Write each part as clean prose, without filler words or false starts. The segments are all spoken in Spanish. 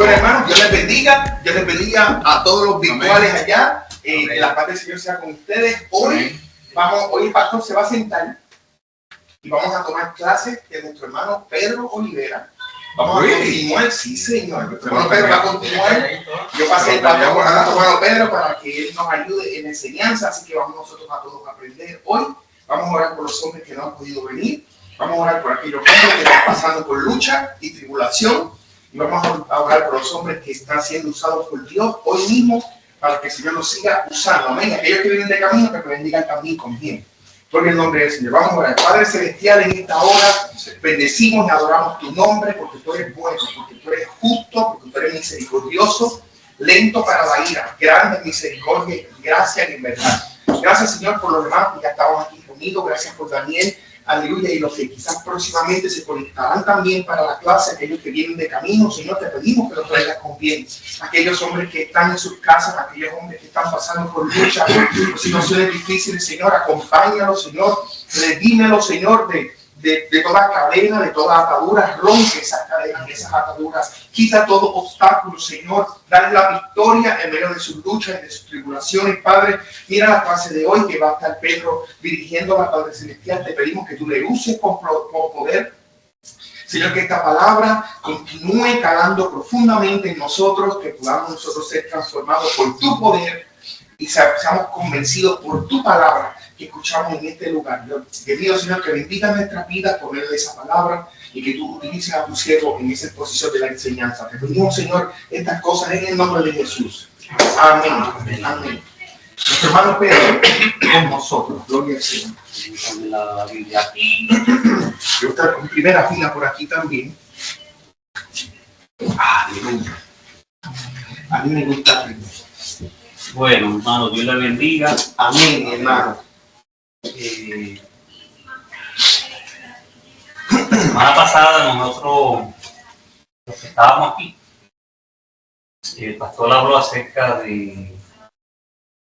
Bueno, hermanos, Dios les bendiga. Dios les bendiga a todos los virtuales allá. Que la paz del Señor sea con ustedes. Hoy el pastor se va a sentar y vamos a tomar clases de nuestro hermano Pedro Olivera. Vamos a continuar, sí señor, nuestro hermano Pedro va a continuar. Yo pasé el papel con nuestro hermano Pedro para que él nos ayude en la enseñanza, así que vamos nosotros a todos a aprender hoy. Vamos a orar por los hombres que no han podido venir. Vamos a orar por aquellos hombres que están pasando por lucha y tribulación. Y vamos a orar por los hombres que están siendo usados por Dios hoy mismo para que el Señor los siga usando. Amén. Aquellos que vienen de camino, que bendigan también con bien. Porque en el nombre del Señor. Vamos a orar. Padre Celestial, en esta hora bendecimos y adoramos tu nombre porque tú eres bueno, porque tú eres justo, porque tú eres misericordioso, lento para la ira, grande en misericordia, gracia y verdad. Gracias, Señor, por los demás que ya estamos aquí reunidos. Gracias por Daniel. Aleluya, y los que quizás próximamente se conectarán también para la clase, aquellos que vienen de camino, Señor, te pedimos que los traigas con bien. Aquellos hombres que están en sus casas, aquellos hombres que están pasando por lucha, por situaciones difíciles, Señor, acompáñalos, Señor, redímelos, Señor, de toda cadena, de toda atadura, rompe esas cadenas, esas ataduras, quita todo obstáculo, Señor, dale la victoria en medio de sus luchas y de sus tribulaciones, Padre. Mira la clase de hoy que va a estar Pedro dirigiendo a la Padre Celestial, te pedimos que tú le uses con poder, Señor, que esta palabra continúe calando profundamente en nosotros, que podamos nosotros ser transformados por tu poder y seamos convencidos por tu palabra que escuchamos en este lugar. Yo te pido, Señor, que bendiga nuestra vida por medio de esa palabra y que tú utilices a tu siervo en esa exposición de la enseñanza. Te pedimos, Señor, estas cosas en el nombre de Jesús. Amén. Amén. Amén. Nuestro hermano Pedro con nosotros. Gloria al Señor. La Biblia aquí. Yo estoy en primera fila por aquí también. Aleluya. A mí me gusta. Bueno, hermano, Dios le bendiga. Amén, hermano. La semana pasada nosotros, los que estábamos aquí, el pastor habló acerca de,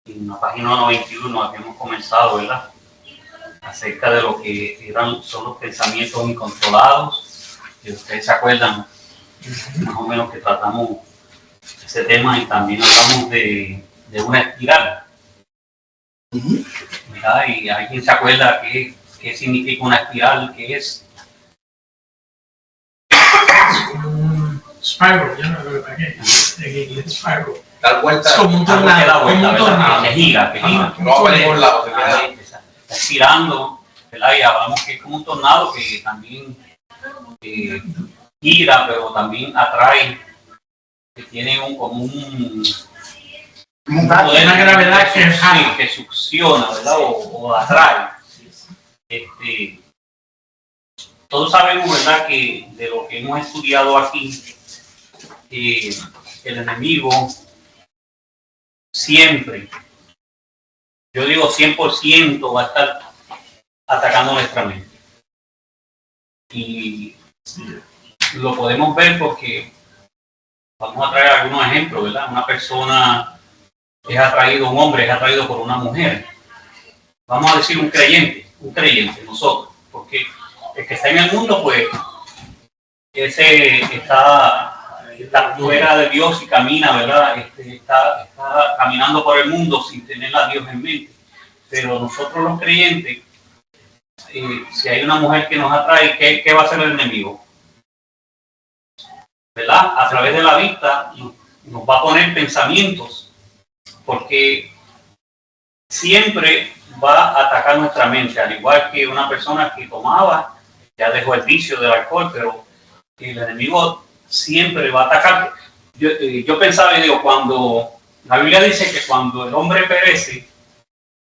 en la página 91 habíamos comenzado, ¿verdad? Acerca de lo que son los pensamientos incontrolados. Y ustedes se acuerdan más o menos que tratamos ese tema y también hablamos de una espiral. ¿Verdad? Y alguien se acuerda qué significa una espiral, qué es. Spiral, yo no lo que en inglés spiral. Dar vuelta. Es como un tornado, como un tornado. Que gira. No va a ningún lado. Está girando, ¿verdad? Y hablamos que es como un tornado que también gira, pero también atrae, que tiene una gravedad que succiona, ¿verdad? O atrae. Todos sabemos, ¿verdad?, que de lo que hemos estudiado aquí, el enemigo siempre, yo digo 100%, va a estar atacando nuestra mente. Y lo podemos ver porque vamos a traer algunos ejemplos, ¿verdad? Una persona es atraído, un hombre es atraído por una mujer. Vamos a decir un creyente, nosotros, porque el que está en el mundo, pues, ese está fuera de Dios y camina, ¿verdad? Está caminando por el mundo sin tener a Dios en mente. Pero nosotros los creyentes, si hay una mujer que nos atrae, ¿qué va a hacer el enemigo? ¿Verdad? A través de la vista nos va a poner pensamientos, porque siempre va a atacar nuestra mente, al igual que una persona que tomaba, ya dejó el vicio del alcohol, pero el enemigo siempre va a atacar. Yo pensaba y digo, cuando la Biblia dice que cuando el hombre perece,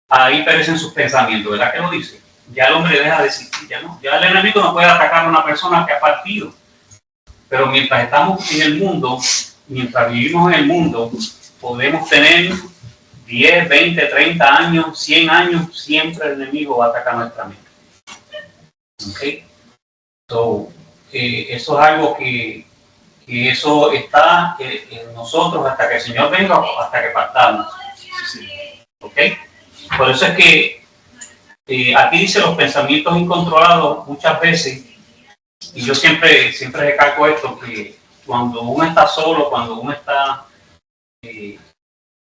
ahí perecen sus pensamientos, ¿verdad que lo dice? Ya el hombre deja de existir, ya el enemigo no puede atacar a una persona que ha partido. Pero mientras estamos en el mundo, mientras vivimos en el mundo, podemos tener 10, 20, 30 años, 100 años, siempre el enemigo va a atacar nuestra mente. ¿Okay? Eso es algo que eso está en nosotros hasta que el Señor venga o hasta que partamos. ¿Ok? Por eso es que aquí dice los pensamientos incontrolados muchas veces, y yo siempre recalco esto, que cuando uno está solo, cuando uno está en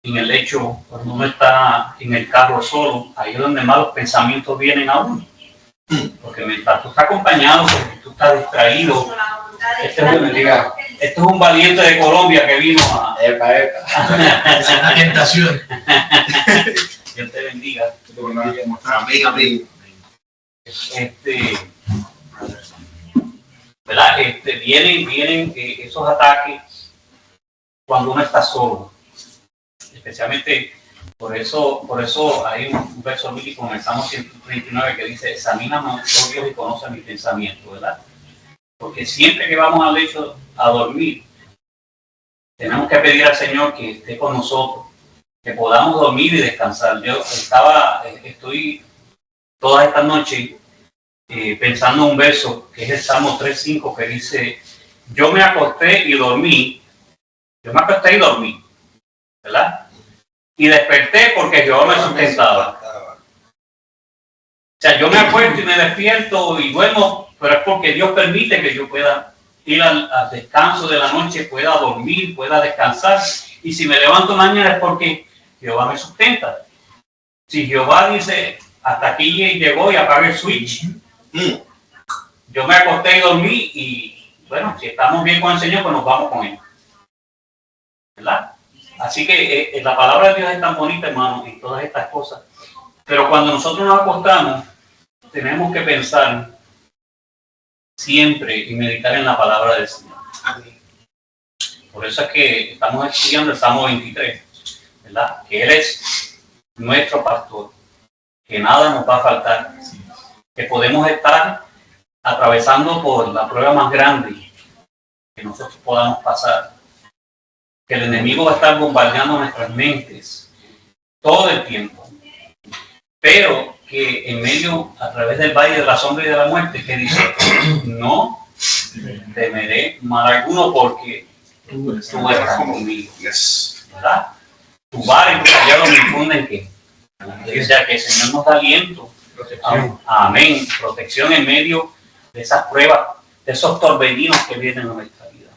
el lecho, cuando uno está en el carro solo, ahí es donde más los pensamientos vienen a uno. Porque mientras tú estás acompañado, porque tú estás distraído, este es un valiente de Colombia que vino a... Es una tentación. Dios te bendiga. Amén. ¿Verdad? Vienen esos ataques cuando uno está solo. Especialmente por eso hay un verso bíblico en el Salmo 139 que dice: examíname, oh Dios, y conoce mis pensamientos, ¿verdad? Porque siempre que vamos al lecho a dormir, tenemos que pedir al Señor que esté con nosotros, que podamos dormir y descansar. Yo estoy todas estas noches pensando en un verso que es el Salmo 3:5, que dice: yo me acosté y dormí, ¿verdad? Y desperté porque Jehová me sustentaba. O sea, yo me acuesto y me despierto y duermo, pero es porque Dios permite que yo pueda ir al descanso de la noche, pueda dormir, pueda descansar. Y si me levanto mañana es porque Jehová me sustenta. Si Jehová dice: hasta aquí llegó y apaga el switch, yo me acosté y dormí, y bueno, si estamos bien con el Señor, pues nos vamos con Él, ¿verdad? Así que la palabra de Dios es tan bonita, hermano, y todas estas cosas. Pero cuando nosotros nos acostamos, tenemos que pensar siempre y meditar en la palabra del Señor. Por eso es que estamos estudiando el Salmo 23, ¿verdad? Que Él es nuestro pastor, que nada nos va a faltar, que podemos estar atravesando por la prueba más grande que nosotros podamos pasar, que el enemigo va a estar bombardeando nuestras mentes todo el tiempo, pero que en medio, a través del valle de la sombra y de la muerte, que dice: no temeré mal alguno, porque tú estás conmigo, ¿verdad? Tu vara y tu callado me infunden que, o sea, que el Señor nos da aliento, amén, protección en medio de esas pruebas, de esos torbellinos que vienen a nuestra vida.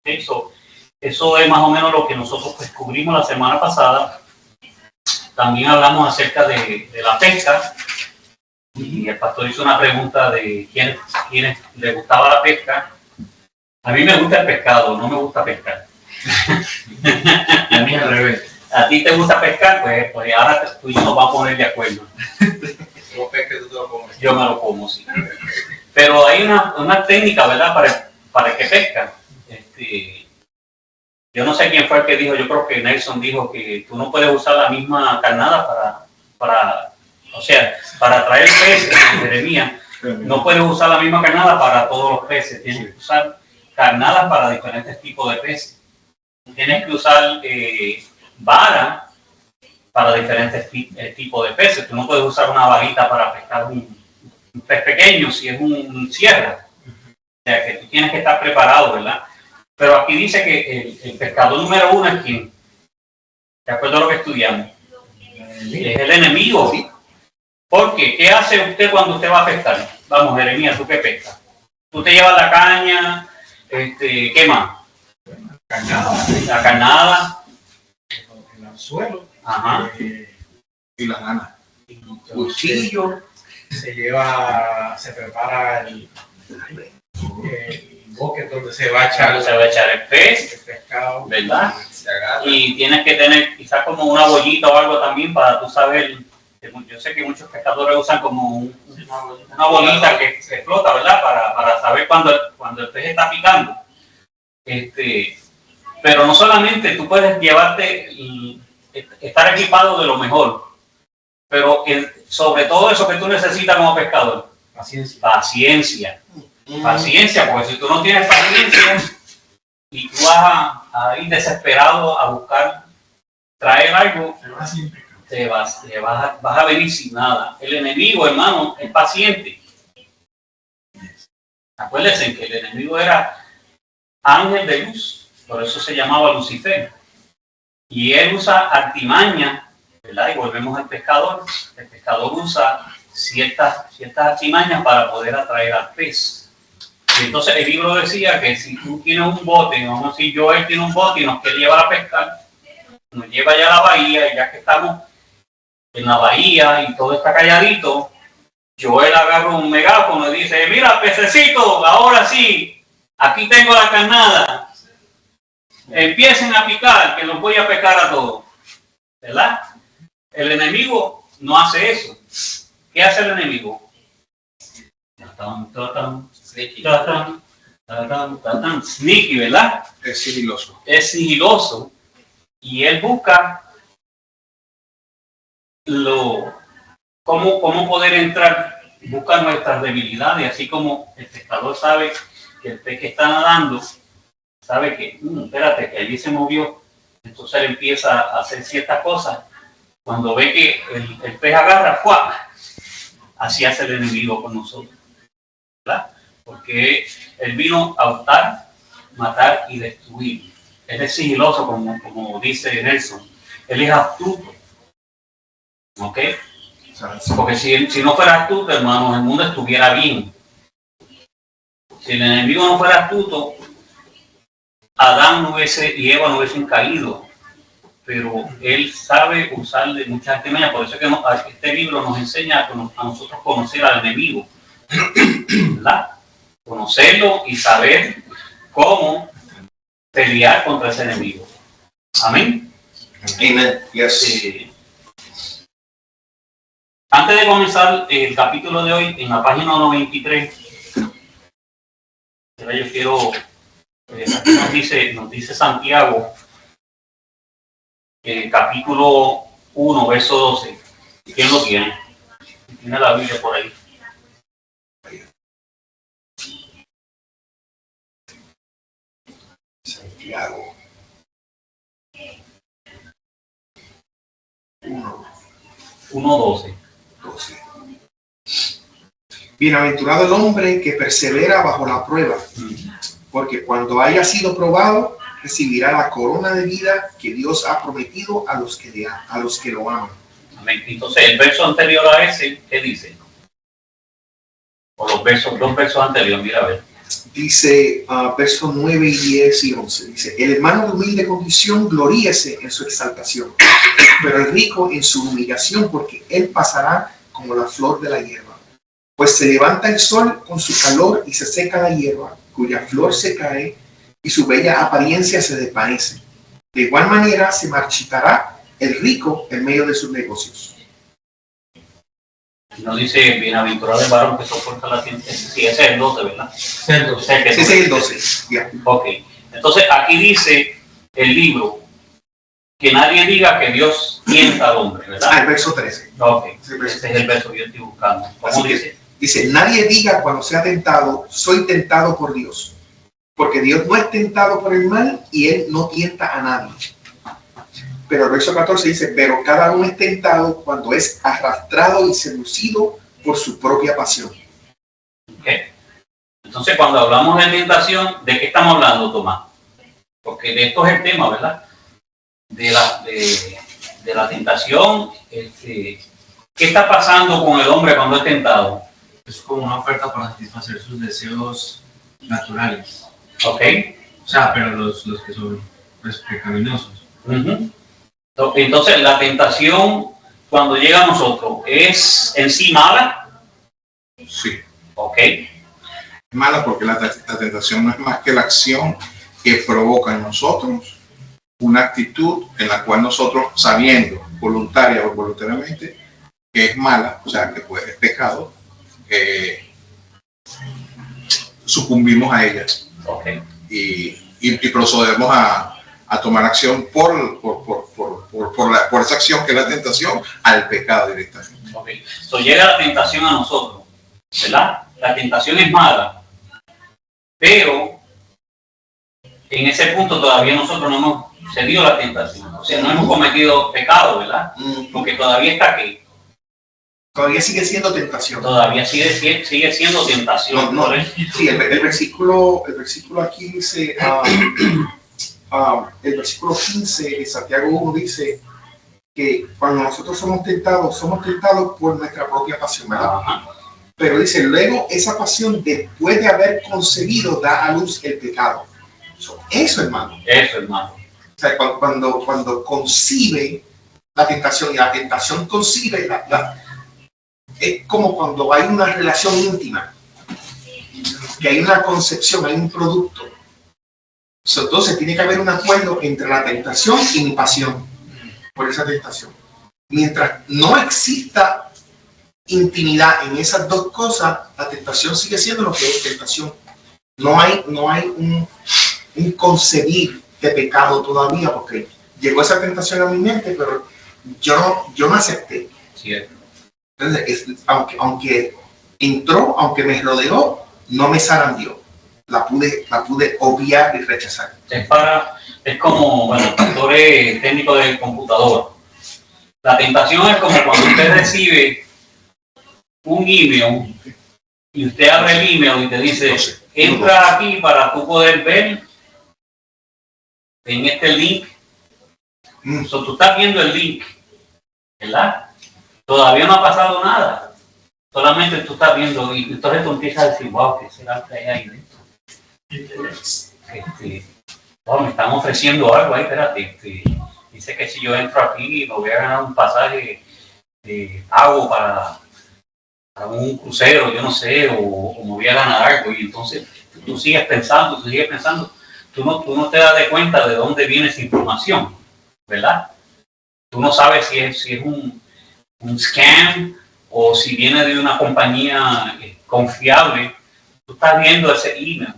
Eso es más o menos lo que nosotros descubrimos la semana pasada. También hablamos acerca de la pesca, y el pastor hizo una pregunta de quiénes le gustaba la pesca. A mí me gusta el pescado, no me gusta pescar. A mí al revés. ¿A ti te gusta pescar? Pues ahora tú y yo nos vamos a poner de acuerdo. Yo me lo como, sí. Pero hay una técnica, ¿verdad? Para el que pesca. Yo no sé quién fue el que dijo, yo creo que Nelson dijo que tú no puedes usar la misma carnada para atraer peces, Jeremías. No puedes usar la misma carnada para todos los peces. Tienes que usar carnadas para diferentes tipos de peces. Tienes que usar vara para diferentes tipos de peces. Tú no puedes usar una varita para pescar un pez pequeño si es un sierra. O sea que tú tienes que estar preparado, ¿verdad? Pero aquí dice que el pescador número uno es ¿quién? De acuerdo a lo que estudiamos. Es el enemigo. ¿Por qué? ¿Qué hace usted cuando usted va a pescar? Vamos, Jeremías, ¿tú qué pescas? Tú te llevas la caña, ¿qué más? La carnada. El anzuelo. Ajá. Y la gana. Cuchillo. Se prepara el boque donde se va a echar el pez, el pescado, ¿verdad? Y tienes que tener quizás como una bollita o algo también para tú saber. Yo sé que muchos pescadores usan como una bolita que explota, ¿verdad? Para saber cuando el pez está picando. Pero no solamente tú puedes llevarte y estar equipado de lo mejor, pero sobre todo eso que tú necesitas como pescador, paciencia, porque si tú no tienes paciencia y tú vas a ir desesperado a buscar traer algo, vas a venir sin nada. El enemigo, hermano, es paciente. Acuérdense que el enemigo era ángel de luz, por eso se llamaba Lucifer. Y él usa artimaña, ¿verdad? Y volvemos al pescador. El pescador usa ciertas artimañas para poder atraer al pez. Y entonces el libro decía que si tú tienes un bote, vamos a decir, Joel tiene un bote y nos quiere llevar a pescar, nos lleva allá a la bahía, y ya que estamos en la bahía y todo está calladito, Joel agarra un megáfono y dice, mira, pececito, ahora sí, aquí tengo la carnada, empiecen a picar, que los voy a pescar a todos, ¿verdad? El enemigo no hace eso. ¿Qué hace el enemigo? Sneaky, ¿verdad? Es sigiloso. Es sigiloso y él busca cómo poder entrar, busca nuestras debilidades, así como el pescador sabe que el pez que está nadando, sabe que, espérate, que allí se movió, entonces él empieza a hacer ciertas cosas. Cuando ve que el pez agarra, ¡fua! Así hace el enemigo con nosotros, ¿verdad? Porque él vino a hurtar, matar y destruir. Él es sigiloso, como dice Nelson. Él es astuto. ¿Ok? Porque si no fuera astuto, hermanos, el mundo estuviera bien. Si el enemigo no fuera astuto, Adán y Eva no hubiesen caído. Pero él sabe usar de muchas artimañas. Por eso es que este libro nos enseña a nosotros conocer al enemigo, ¿verdad? Conocerlo y saber cómo pelear contra ese enemigo. Amén. Amen. Yes. Antes de comenzar el capítulo de hoy, en la página 93, yo quiero, aquí nos dice Santiago, capítulo 1, verso 12. ¿Quién lo tiene? Tiene la Biblia por ahí. Santiago 1:12. Bienaventurado el hombre que persevera bajo la prueba, porque cuando haya sido probado, recibirá la corona de vida que Dios ha prometido a los que lo aman. Amén. Entonces, el verso anterior a ese, ¿qué dice? O dos versos anteriores, mira a ver. Dice, versos 9, 10 y 11, dice, el hermano de humilde condición gloríese en su exaltación, pero el rico en su humillación, porque él pasará como la flor de la hierba. Pues se levanta el sol con su calor y se seca la hierba, cuya flor se cae y su bella apariencia se desvanece. De igual manera se marchitará el rico en medio de sus negocios. No dice bienaventurado el varón que soporta la tentación. Sí, ese es el 12, ¿verdad? Ese es el 12. Yeah. Ok. Entonces aquí dice el libro que nadie diga que Dios tienta al hombre, ¿verdad? El verso 13. Ok. Ese es el verso que yo estoy buscando. ¿Cómo dice? Dice, nadie diga cuando sea tentado, soy tentado por Dios. Porque Dios no es tentado por el mal y Él no tienta a nadie. Pero el verso 14 dice, pero cada uno es tentado cuando es arrastrado y seducido por su propia pasión. Okay. Entonces, cuando hablamos de tentación, ¿de qué estamos hablando, Tomás? Porque de esto es el tema, ¿verdad? De la tentación. ¿Qué está pasando con el hombre cuando es tentado? Es como una oferta para satisfacer sus deseos naturales. Ok. O sea, pero los que son pues, pecaminosos. Uh-huh. Entonces, la tentación, cuando llega a nosotros, ¿es en sí mala? Sí. Ok. Mala porque la tentación no es más que la acción que provoca en nosotros una actitud en la cual nosotros, sabiendo voluntaria o voluntariamente que es mala, o sea, que es pecado, sucumbimos a ella. Okay. Y procedemos a tomar acción por esa acción que es la tentación al pecado directamente. Okay. So, llega la tentación a nosotros, ¿verdad? La tentación es mala, pero en ese punto todavía nosotros no hemos cedido a la tentación, o sea, no hemos cometido pecado, ¿verdad? Porque todavía está aquí. Todavía sigue siendo tentación. Todavía sigue siendo tentación. No. Sí, el versículo aquí dice, el versículo 15 de Santiago 1 dice que cuando nosotros somos tentados por nuestra propia pasión, ¿verdad? Pero dice, luego esa pasión, después de haber concebido, da a luz el pecado. Eso, hermano. Eso, hermano. O sea, cuando concibe la tentación, y la tentación concibe, es como cuando hay una relación íntima, que hay una concepción, hay un producto. Entonces tiene que haber un acuerdo entre la tentación y mi pasión por esa tentación. Mientras no exista intimidad en esas dos cosas, la tentación sigue siendo lo que es tentación. No hay un concebir de pecado todavía, porque llegó esa tentación a mi mente, pero yo no acepté. Cierto. Entonces, aunque entró, aunque me rodeó, no me zarandeó. La pude obviar y rechazar. Es como, bueno, tú eres técnico de computador. La tentación es como cuando usted recibe un email y usted abre el email y te dice, entra aquí para tú poder ver en este link. So, tú estás viendo el link, ¿verdad? Todavía no ha pasado nada. Solamente tú estás viendo y entonces tú empiezas a decir, wow, ¿qué será que hay ahí dentro? Wow, me están ofreciendo algo ahí, espérate. Dice que si yo entro aquí me voy a ganar un pasaje de pago para un crucero, yo no sé, o me voy a ganar algo. Y entonces tú sigues pensando, tú no te das de cuenta de dónde viene esa información, ¿verdad? Tú no sabes si es un scam o si viene de una compañía confiable. Tú estás viendo ese email.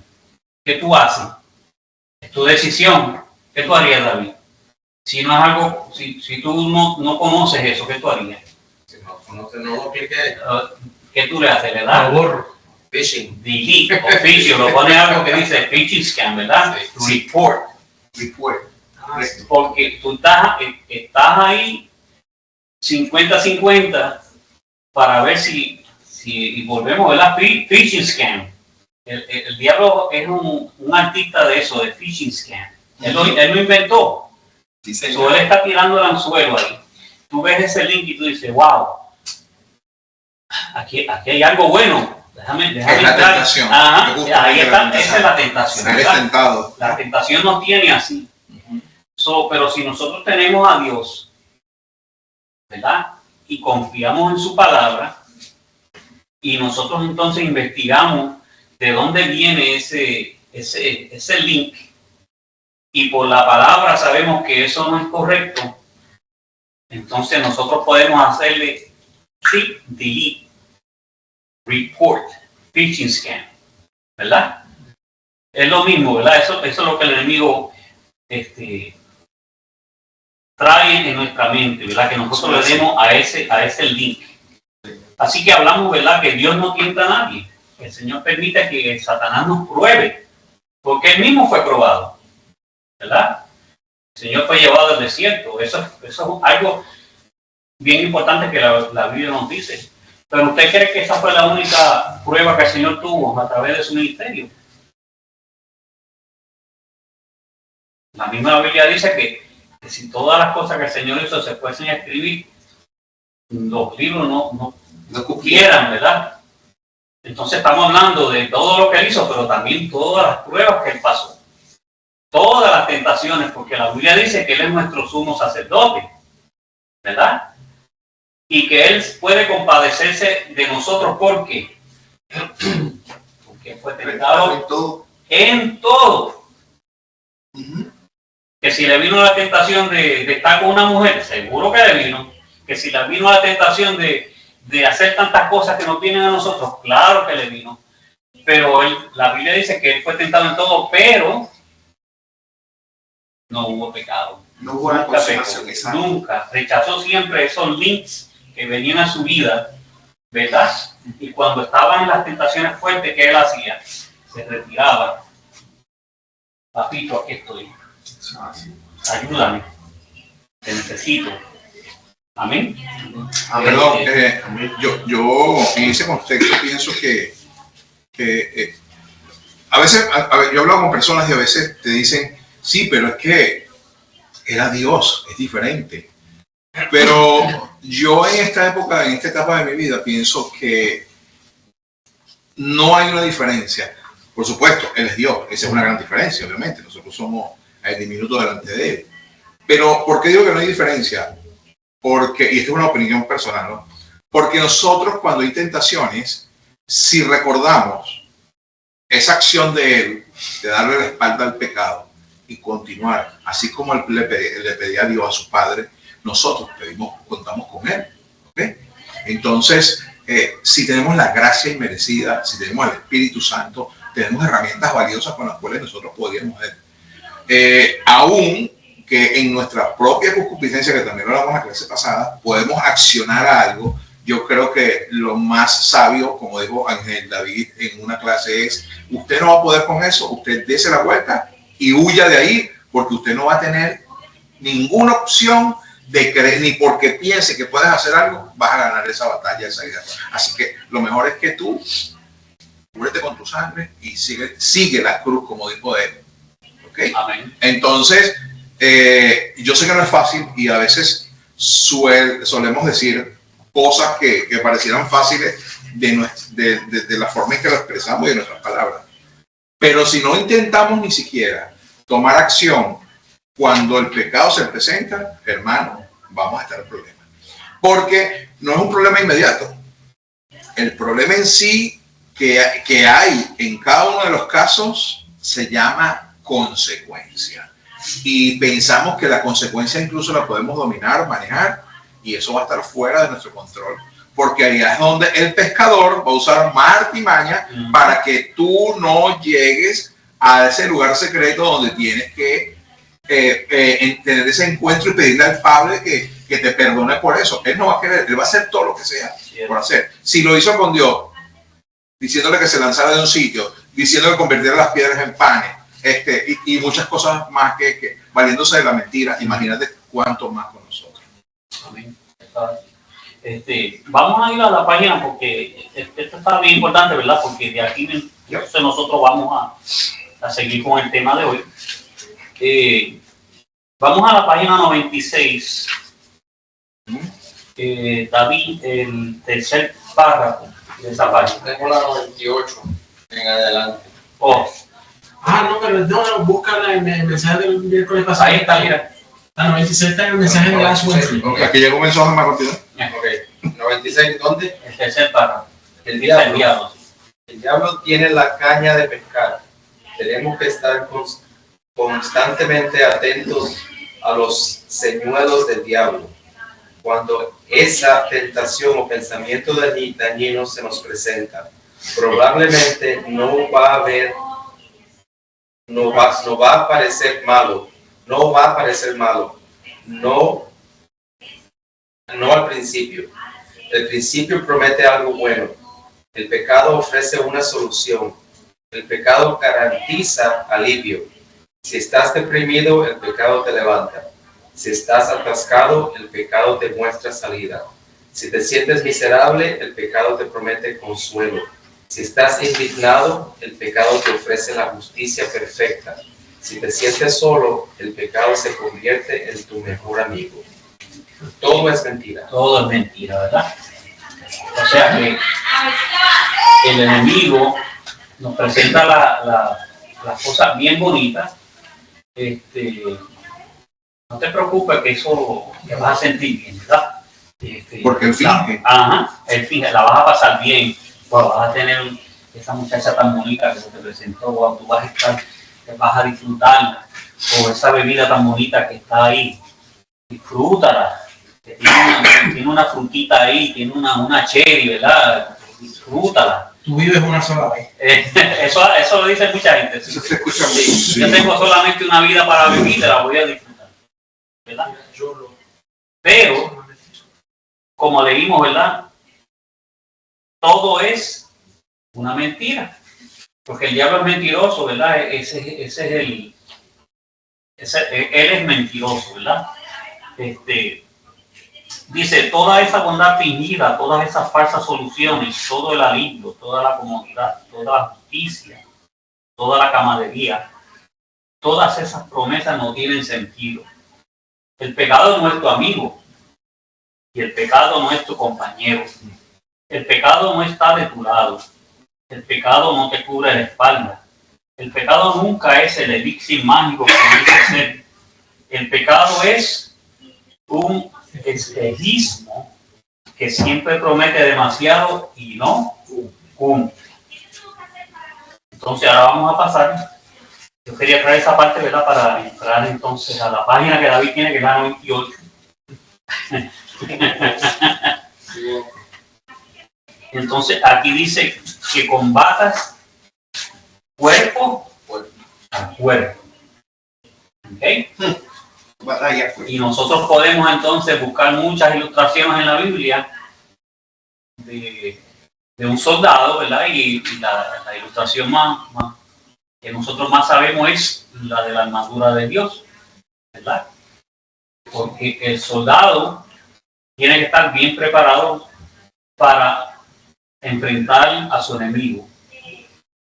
¿Qué tú haces? Es tu decisión. ¿Qué tú harías, David? Si no es algo, si tú no conoces eso, ¿qué tú harías? Si no conoces, no lo cliques. ¿Qué tú le haces? ¿Le das? Lo borro. Phishing. Delete, oficio, lo pone algo que dice phishing scam, ¿verdad? Sí. Report. Porque tú estás ahí 50-50 para ver si y volvemos, ¿verdad? Phishing scam. El diablo es un artista de eso, de phishing scam. Él lo inventó. Sí, Él está tirando el anzuelo ahí. Tú ves ese link y tú dices, wow, aquí hay algo bueno. Déjame Es la entrar. tentación. Ajá, ahí está, esa es la tentación. Eres tentado. La tentación nos tiene así. Pero si nosotros tenemos a Dios, ¿verdad? Y confiamos en su palabra, y nosotros entonces investigamos de dónde viene ese link, y por la palabra sabemos que eso no es correcto, entonces nosotros podemos hacerle delete, report, phishing scam, ¿verdad? Es lo mismo, ¿verdad? Eso es lo que el enemigo trae en nuestra mente, ¿verdad? Que nosotros le demos a ese link. Así que hablamos, ¿verdad? Que Dios no tienta a nadie. El Señor permite que Satanás nos pruebe, porque Él mismo fue probado, ¿verdad? El Señor fue llevado al desierto. Eso es algo bien importante que la Biblia nos dice. Pero ¿usted cree que esa fue la única prueba que el Señor tuvo a través de su ministerio? La misma Biblia dice que si todas las cosas que el Señor hizo se fuesen a escribir, los libros no cumplieran, ¿verdad? Entonces estamos hablando de todo lo que Él hizo, pero también todas las pruebas que Él pasó. Todas las tentaciones, porque la Biblia dice que Él es nuestro sumo sacerdote, ¿verdad? Y que Él puede compadecerse de nosotros, ¿por qué? Porque fue tentado en todo. Que si le vino la tentación de estar con una mujer, seguro que le vino. Que si le vino la tentación de hacer tantas cosas que nos vienen a nosotros, claro que le vino. Pero la Biblia dice que Él fue tentado en todo, pero no hubo pecado. No hubo una consumación. Nunca. Rechazó siempre esos links que venían a su vida, ¿verdad? Y cuando estaban en las tentaciones fuertes, ¿qué Él hacía? Se retiraba. Papito, aquí estoy. Ayúdame. Te necesito. Amén. Perdón, yo en ese contexto pienso que a veces, yo hablo con personas y a veces te dicen, sí, pero es que era Dios, es diferente. Pero yo en esta etapa de mi vida pienso que no hay una diferencia. Por supuesto, Él es Dios, esa es una gran diferencia, obviamente. Nosotros somos diminutos delante de Él. Pero, ¿por qué digo que no hay diferencia? Porque, y esta es una opinión personal, ¿no? Porque nosotros, cuando hay tentaciones, si recordamos esa acción de Él, de darle la espalda al pecado y continuar, así como Él le pedía a Dios, a su Padre, nosotros contamos con Él. ¿Okay? Entonces, si tenemos la gracia inmerecida, si tenemos el Espíritu Santo, tenemos herramientas valiosas con las cuales nosotros podríamos aún que en nuestra propia concupiscencia, que también lo hablamos en la clase pasada, podemos accionar a algo. Yo creo que lo más sabio, como dijo Ángel David en una clase, es: usted no va a poder con eso, usted dése la vuelta y huya de ahí, porque usted no va a tener ninguna opción de creer, ni porque piense que puedes hacer algo, vas a ganar esa batalla, esa idea. Así que lo mejor es que tú cúbrete con tu sangre y sigue la cruz, como dijo él. ¿Okay? Amén. Entonces, yo sé que no es fácil y a veces solemos decir cosas que parecieran fáciles de la forma en que lo expresamos y de nuestras palabras. Pero si no intentamos ni siquiera tomar acción cuando el pecado se presenta, hermano, vamos a estar en problemas. Porque no es un problema inmediato. El problema en sí que hay en cada uno de los casos se llama consecuencia. Y pensamos que la consecuencia incluso la podemos dominar, manejar, y eso va a estar fuera de nuestro control. Porque ahí es donde el pescador va a usar más artimaña para que tú no llegues a ese lugar secreto donde tienes que tener ese encuentro y pedirle al Padre que te perdone por eso. Él no va a querer, Él va a hacer todo lo que sea por hacer. Si lo hizo con Dios, diciéndole que se lanzara de un sitio, diciéndole que convirtiera las piedras en panes, y muchas cosas más que valiéndose de la mentira, imagínate cuánto más con nosotros. Amén. Vamos a ir a la página porque esto está bien importante, ¿verdad? Porque de aquí entonces nosotros vamos a seguir con el tema de hoy. Vamos a la página 96. David, el tercer párrafo de esa página. Tengo la 98 en adelante. Oh, No, pero no, busca el mensaje del miércoles pasado. ahí está, mira. La 96 está en el mensaje de Last Wednesday. Okay. Aquí llegó un mensaje más rápido. Ok, 96, ¿dónde? El tercer párrafo. El Dice el diablo. diablo. El diablo tiene la caña de pescar. Tenemos que estar constantemente atentos a los señuelos del diablo. Cuando esa tentación o pensamiento dañino se nos presenta, probablemente no va a parecer malo, no al principio. El principio promete algo bueno. El pecado ofrece una solución. El pecado garantiza alivio. Si estás deprimido, el pecado te levanta. Si estás atascado, el pecado te muestra salida. Si te sientes miserable, el pecado te promete consuelo. Si estás indignado, el pecado te ofrece la justicia perfecta. Si te sientes solo, el pecado se convierte en tu mejor amigo. Todo es mentira. Todo es mentira, ¿verdad? O sea que el enemigo nos presenta las cosas bien bonitas. No te preocupes que eso te vas a sentir bien, ¿verdad? Porque él finge. Él finge, la vas a pasar bien. Wow, vas a tener esa muchacha tan bonita que se te presentó, wow, tú vas a estar, te vas a disfrutarla, o esa bebida tan bonita que está ahí, disfrútala, que tiene una frutita ahí, tiene una cherry, ¿verdad? Disfrútala. Tú vives una sola vez. Eso lo dice mucha gente. ¿Sí? Eso se escucha mucho. Sí. Sí. Yo tengo solamente una vida para vivir, la voy a disfrutar, ¿verdad? Pero, como leímos, ¿verdad? Todo es una mentira, porque el diablo es mentiroso, ¿verdad? Él es mentiroso, ¿verdad? Dice, toda esa bondad fingida, todas esas falsas soluciones, todo el alivio, toda la comodidad, toda la justicia, toda la camaradería, todas esas promesas no tienen sentido. El pecado no es tu amigo y el pecado no es tu compañero. El pecado no está de tu lado. El pecado no te cubre la espalda. El pecado nunca es el elixir mágico que dice ser. El pecado es un espejismo que siempre promete demasiado y no cumple. Entonces ahora vamos a pasar. Yo quería traer esa parte, ¿verdad? Para entrar entonces a la página que David tiene, que es la 98. Entonces aquí dice que combatas cuerpo a cuerpo. ¿Okay? Batalla fue. Y nosotros podemos entonces buscar muchas ilustraciones en la Biblia de un soldado, ¿verdad? Y la ilustración más que nosotros más sabemos es la de la armadura de Dios, ¿verdad? Porque el soldado tiene que estar bien preparado para enfrentar a su enemigo.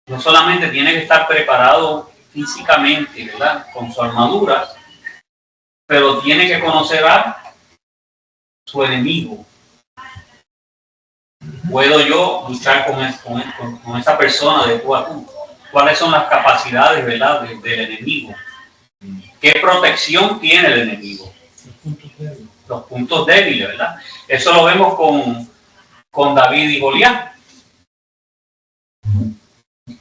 No solamente tiene que estar preparado físicamente, ¿verdad? Con su armadura, pero tiene que conocer a su enemigo. ¿Puedo yo luchar con esa persona de tú a tú? ¿Cuáles son las capacidades, ¿verdad? del enemigo? ¿Qué protección tiene el enemigo? Los puntos débiles, ¿verdad? Eso lo vemos con David y Goliat.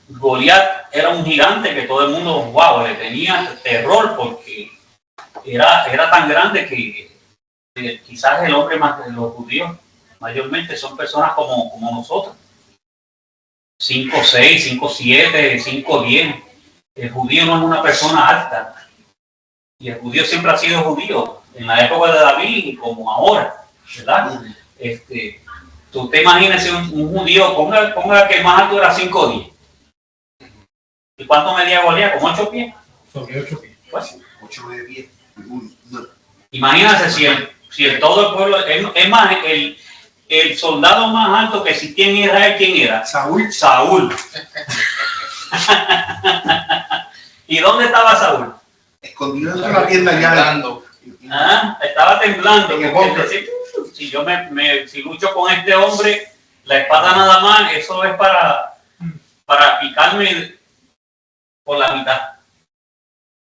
Goliat era un gigante que todo el mundo, wow, le tenía terror porque era tan grande que quizás el hombre más de los judíos mayormente son personas como nosotros. 5'6", 5'7", 5'10". El judío no es una persona alta. Y el judío siempre ha sido judío, en la época de David como ahora, ¿verdad? Usted imagínese un judío, ponga que el más alto era 5'10". ¿Y cuánto medía Goliat? ¿Como 8 pies? Sobre 8 pies. Pues, 8 de 10. imagínense si el todo el pueblo, es más, el soldado más alto que existía en Israel, ¿quién era? Saúl. Saúl. ¿Y dónde estaba Saúl? Escondido en una tienda allá. Estaba temblando. En el Porque búnker. si lucho con este hombre, la espada nada más, eso es para picarme por la mitad,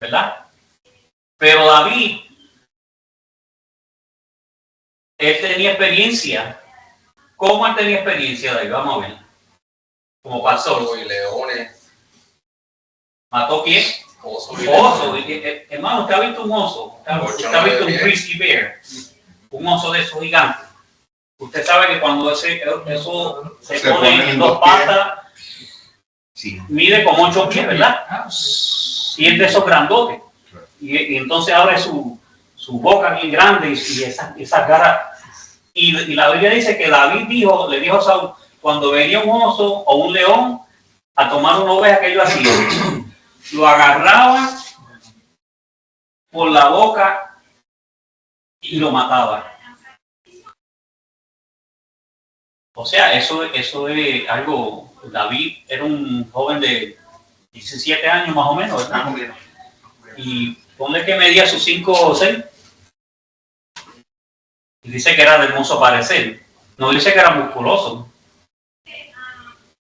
¿verdad? Pero David, él tenía experiencia. ¿Cómo él tenía experiencia, David? Vamos a ver. Como pasó. Y leones, ¿Mató quién? osos, Oso. Hermano, ¿usted ha visto un oso? ¿Usted ha visto un grizzly bear? Un oso de esos gigantes. Usted sabe que cuando eso se pone en 2 patas, Sí. mide como 8 pies, ¿verdad? Y es de esos grandotes. Y entonces abre su boca bien grande y esas garras. Y la Biblia dice que David le dijo a Saúl, cuando venía un oso o un león a tomar una oveja, que yo hacía, lo agarraba por la boca y lo mataba. O sea, eso es algo. David era un joven de 17 años más o menos, ¿verdad? Más o menos. Y ponle que medía sus 5 o 6. Y dice que era de hermoso parecer. No dice que era musculoso.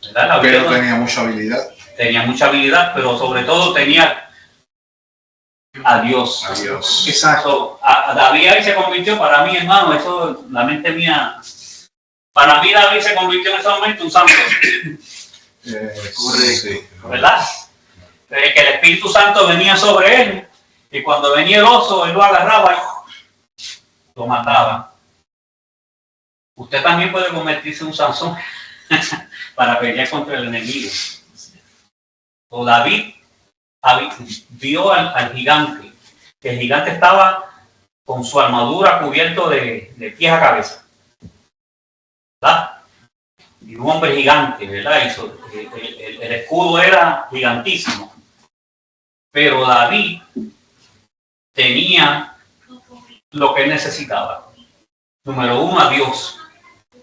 ¿Verdad? La Pero Biblia tenía mucha habilidad. tenía mucha habilidad, pero sobre todo tenía a Dios. Adiós. Exacto. A David ahí se convirtió, para mí, hermano, eso, la mente mía. Para mí David se convirtió en ese momento un santo. Correcto. Sí. ¿Verdad? Que el Espíritu Santo venía sobre él y cuando venía el oso, él lo agarraba y lo mataba. Usted también puede convertirse en un Sansón para pelear contra el enemigo. O David vio al gigante, que el gigante estaba con su armadura cubierto de pies a cabeza, ¿verdad? Y un hombre gigante, ¿verdad? El escudo era gigantísimo. Pero David tenía lo que él necesitaba. Número 1, a Dios,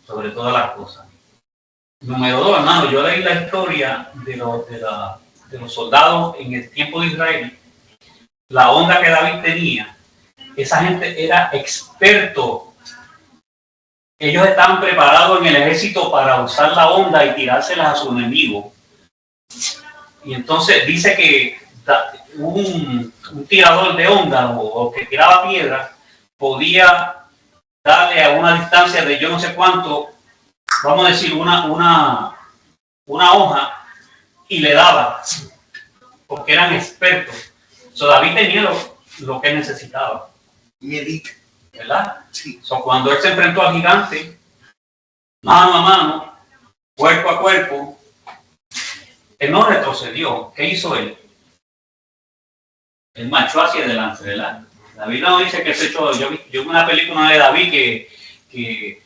sobre todas las cosas. Número 2, hermano, yo leí la historia de los soldados en el tiempo de Israel. La onda que David tenía, esa gente era experto ellos estaban preparados en el ejército para usar la honda y tirárselas a su enemigo. Y entonces dice que un tirador de honda o que tiraba piedras podía darle a una distancia de yo no sé cuánto, vamos a decir una hoja, y le daba, porque eran expertos. So, David tenía lo que necesitaba, ¿verdad? Sí. So, cuando él se enfrentó al gigante, mano a mano, cuerpo a cuerpo, él no retrocedió. ¿Qué hizo él? Él marchó hacia adelante, ¿verdad? David no dice que se echó. Yo vi una película de David que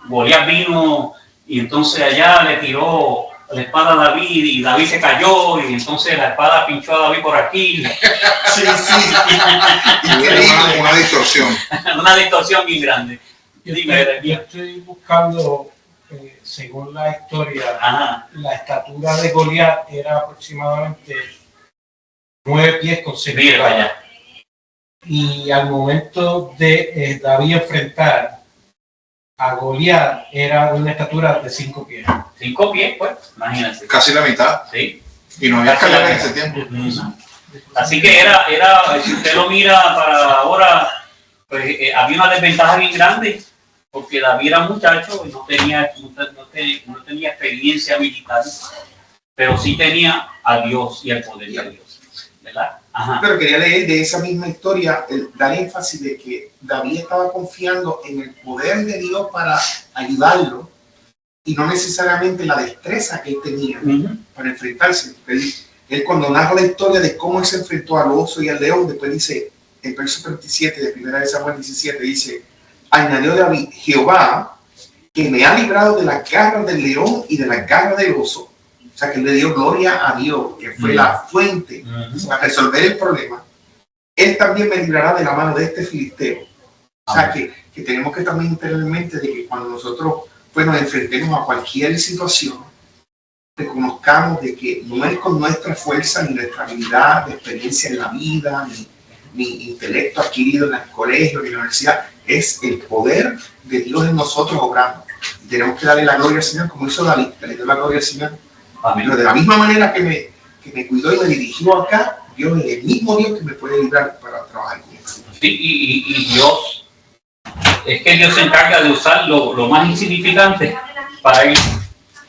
Goliat vino y entonces allá le tiró la espada a David y David se cayó y entonces la espada pinchó a David por aquí. Sí. Y una distorsión. Una distorsión bien grande. Yo estoy buscando, según la historia, Ajá. la estatura de Goliat era aproximadamente 9 pies con 6 Mira pulgadas. allá. Y al momento de David enfrentar a Goliat era una estatura de 5 pies. 5 pies, pues, imagínense. Casi la mitad. Sí. Y no había Casi la escalera en mitad. ese tiempo. Así que era, si usted lo mira para ahora, pues había una desventaja bien grande, porque David era muchacho y no tenía experiencia militar, pero sí tenía a Dios y el poder de Dios, ¿verdad? Ajá. Pero quería leer de esa misma historia, dar énfasis de que David estaba confiando en el poder de Dios para ayudarlo y no necesariamente la destreza que él tenía para enfrentarse. Él cuando narra la historia de cómo él se enfrentó al oso y al león, después dice, en verso 37 de 1 Samuel 17, dice, añadió David, Jehová, que me ha librado de las garras del león y de las garras del oso. O sea, que le dio gloria a Dios, que fue la fuente para resolver el problema. Él también me librará de la mano de este filisteo. O sea, que tenemos que también tener en mente de que cuando nosotros pues, nos enfrentemos a cualquier situación, reconozcamos de que no es con nuestra fuerza ni nuestra habilidad de experiencia en la vida, ni intelecto adquirido en el colegio, ni en la universidad, es el poder de Dios en nosotros obrando. Y tenemos que darle la gloria al Señor, como hizo David, que le dio la gloria al Señor. Pero de la misma manera que me cuidó y me dirigió acá, Dios es el mismo Dios que me puede librar para trabajar con él. Sí, y Dios, es que Dios se encarga de usar lo más insignificante para él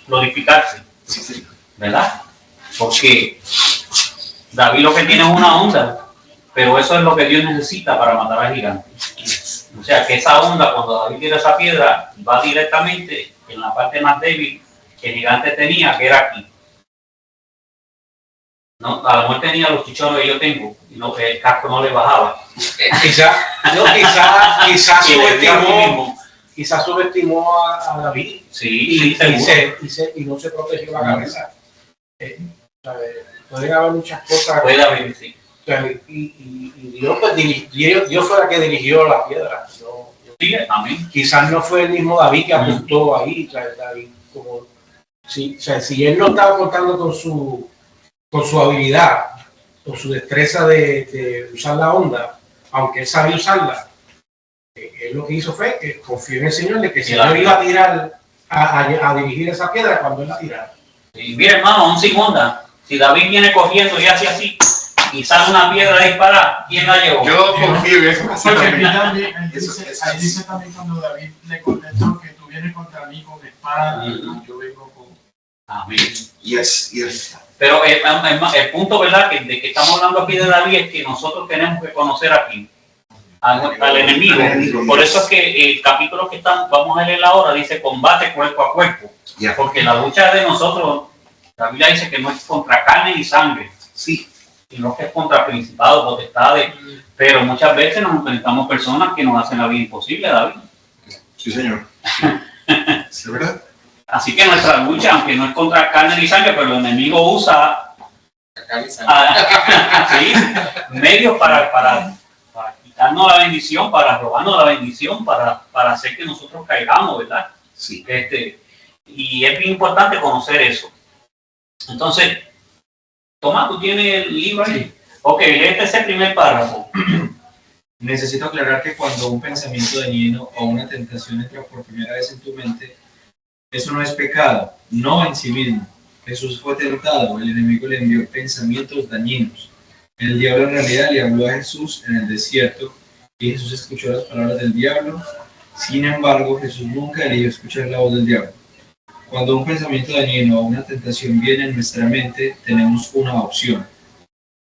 glorificarse, Sí. ¿verdad? Porque David lo que tiene es una onda, pero eso es lo que Dios necesita para matar al gigante. O sea, que esa onda, cuando David tira esa piedra, va directamente en la parte más débil que el gigante tenía, que era aquí. No, a lo mejor tenía los chichones que yo tengo, y no, el casco no le bajaba. Quizás Y le dio a mí mismo. subestimó a David Sí, seguro. y no se protegió la cabeza. Pueden haber muchas cosas. Puede haber, sí. Y Dios, pues, Dios fue la que dirigió la piedra. Sí, amén. Quizás no fue el mismo David que apuntó ahí. David, si él no estaba contando con su habilidad, con su destreza de usar la onda, aunque él sabía usarla, él lo que hizo fue que confió en el Señor de que el Señor iba a tirar, a dirigir esa piedra cuando él la tirara. Y mira, hermano, aún sin onda, si David viene corriendo y hace así, y sale una piedra disparada, ¿quién la llevó? Yo confío en eso. Porque aquí también, Eso ahí dice también cuando David le contestó que tú vienes contra mí con espada y yo vengo con... Amén. Yes. Pero el punto, ¿verdad?, de que estamos hablando aquí de David es que nosotros tenemos que conocer aquí al enemigo. Por eso es que el capítulo que vamos a leer ahora dice combate cuerpo a cuerpo. Yeah. Porque la lucha de nosotros, la Biblia dice que no es contra carne y sangre, Sí. sino que es contra principados, potestades. Pero muchas veces nos enfrentamos personas que nos hacen la vida imposible, David. Sí, señor. ¿Sí, verdad? Así que nuestra lucha, aunque no es contra carne ni sangre, pero el enemigo usa sí, medios para quitarnos la bendición, para robarnos la bendición, para hacer que nosotros caigamos, ¿verdad? Sí. Y es bien importante conocer eso. Entonces, Tomás, ¿tú tienes el libro ahí? Ok, léete ese primer párrafo. Necesito aclarar que cuando un pensamiento dañino o una tentación entra por primera vez en tu mente, eso no es pecado, no en sí mismo. Jesús fue tentado, el enemigo le envió pensamientos dañinos. El diablo en realidad le habló a Jesús en el desierto y Jesús escuchó las palabras del diablo. Sin embargo, Jesús nunca eligió escuchar la voz del diablo. Cuando un pensamiento dañino o una tentación viene en nuestra mente, tenemos una opción.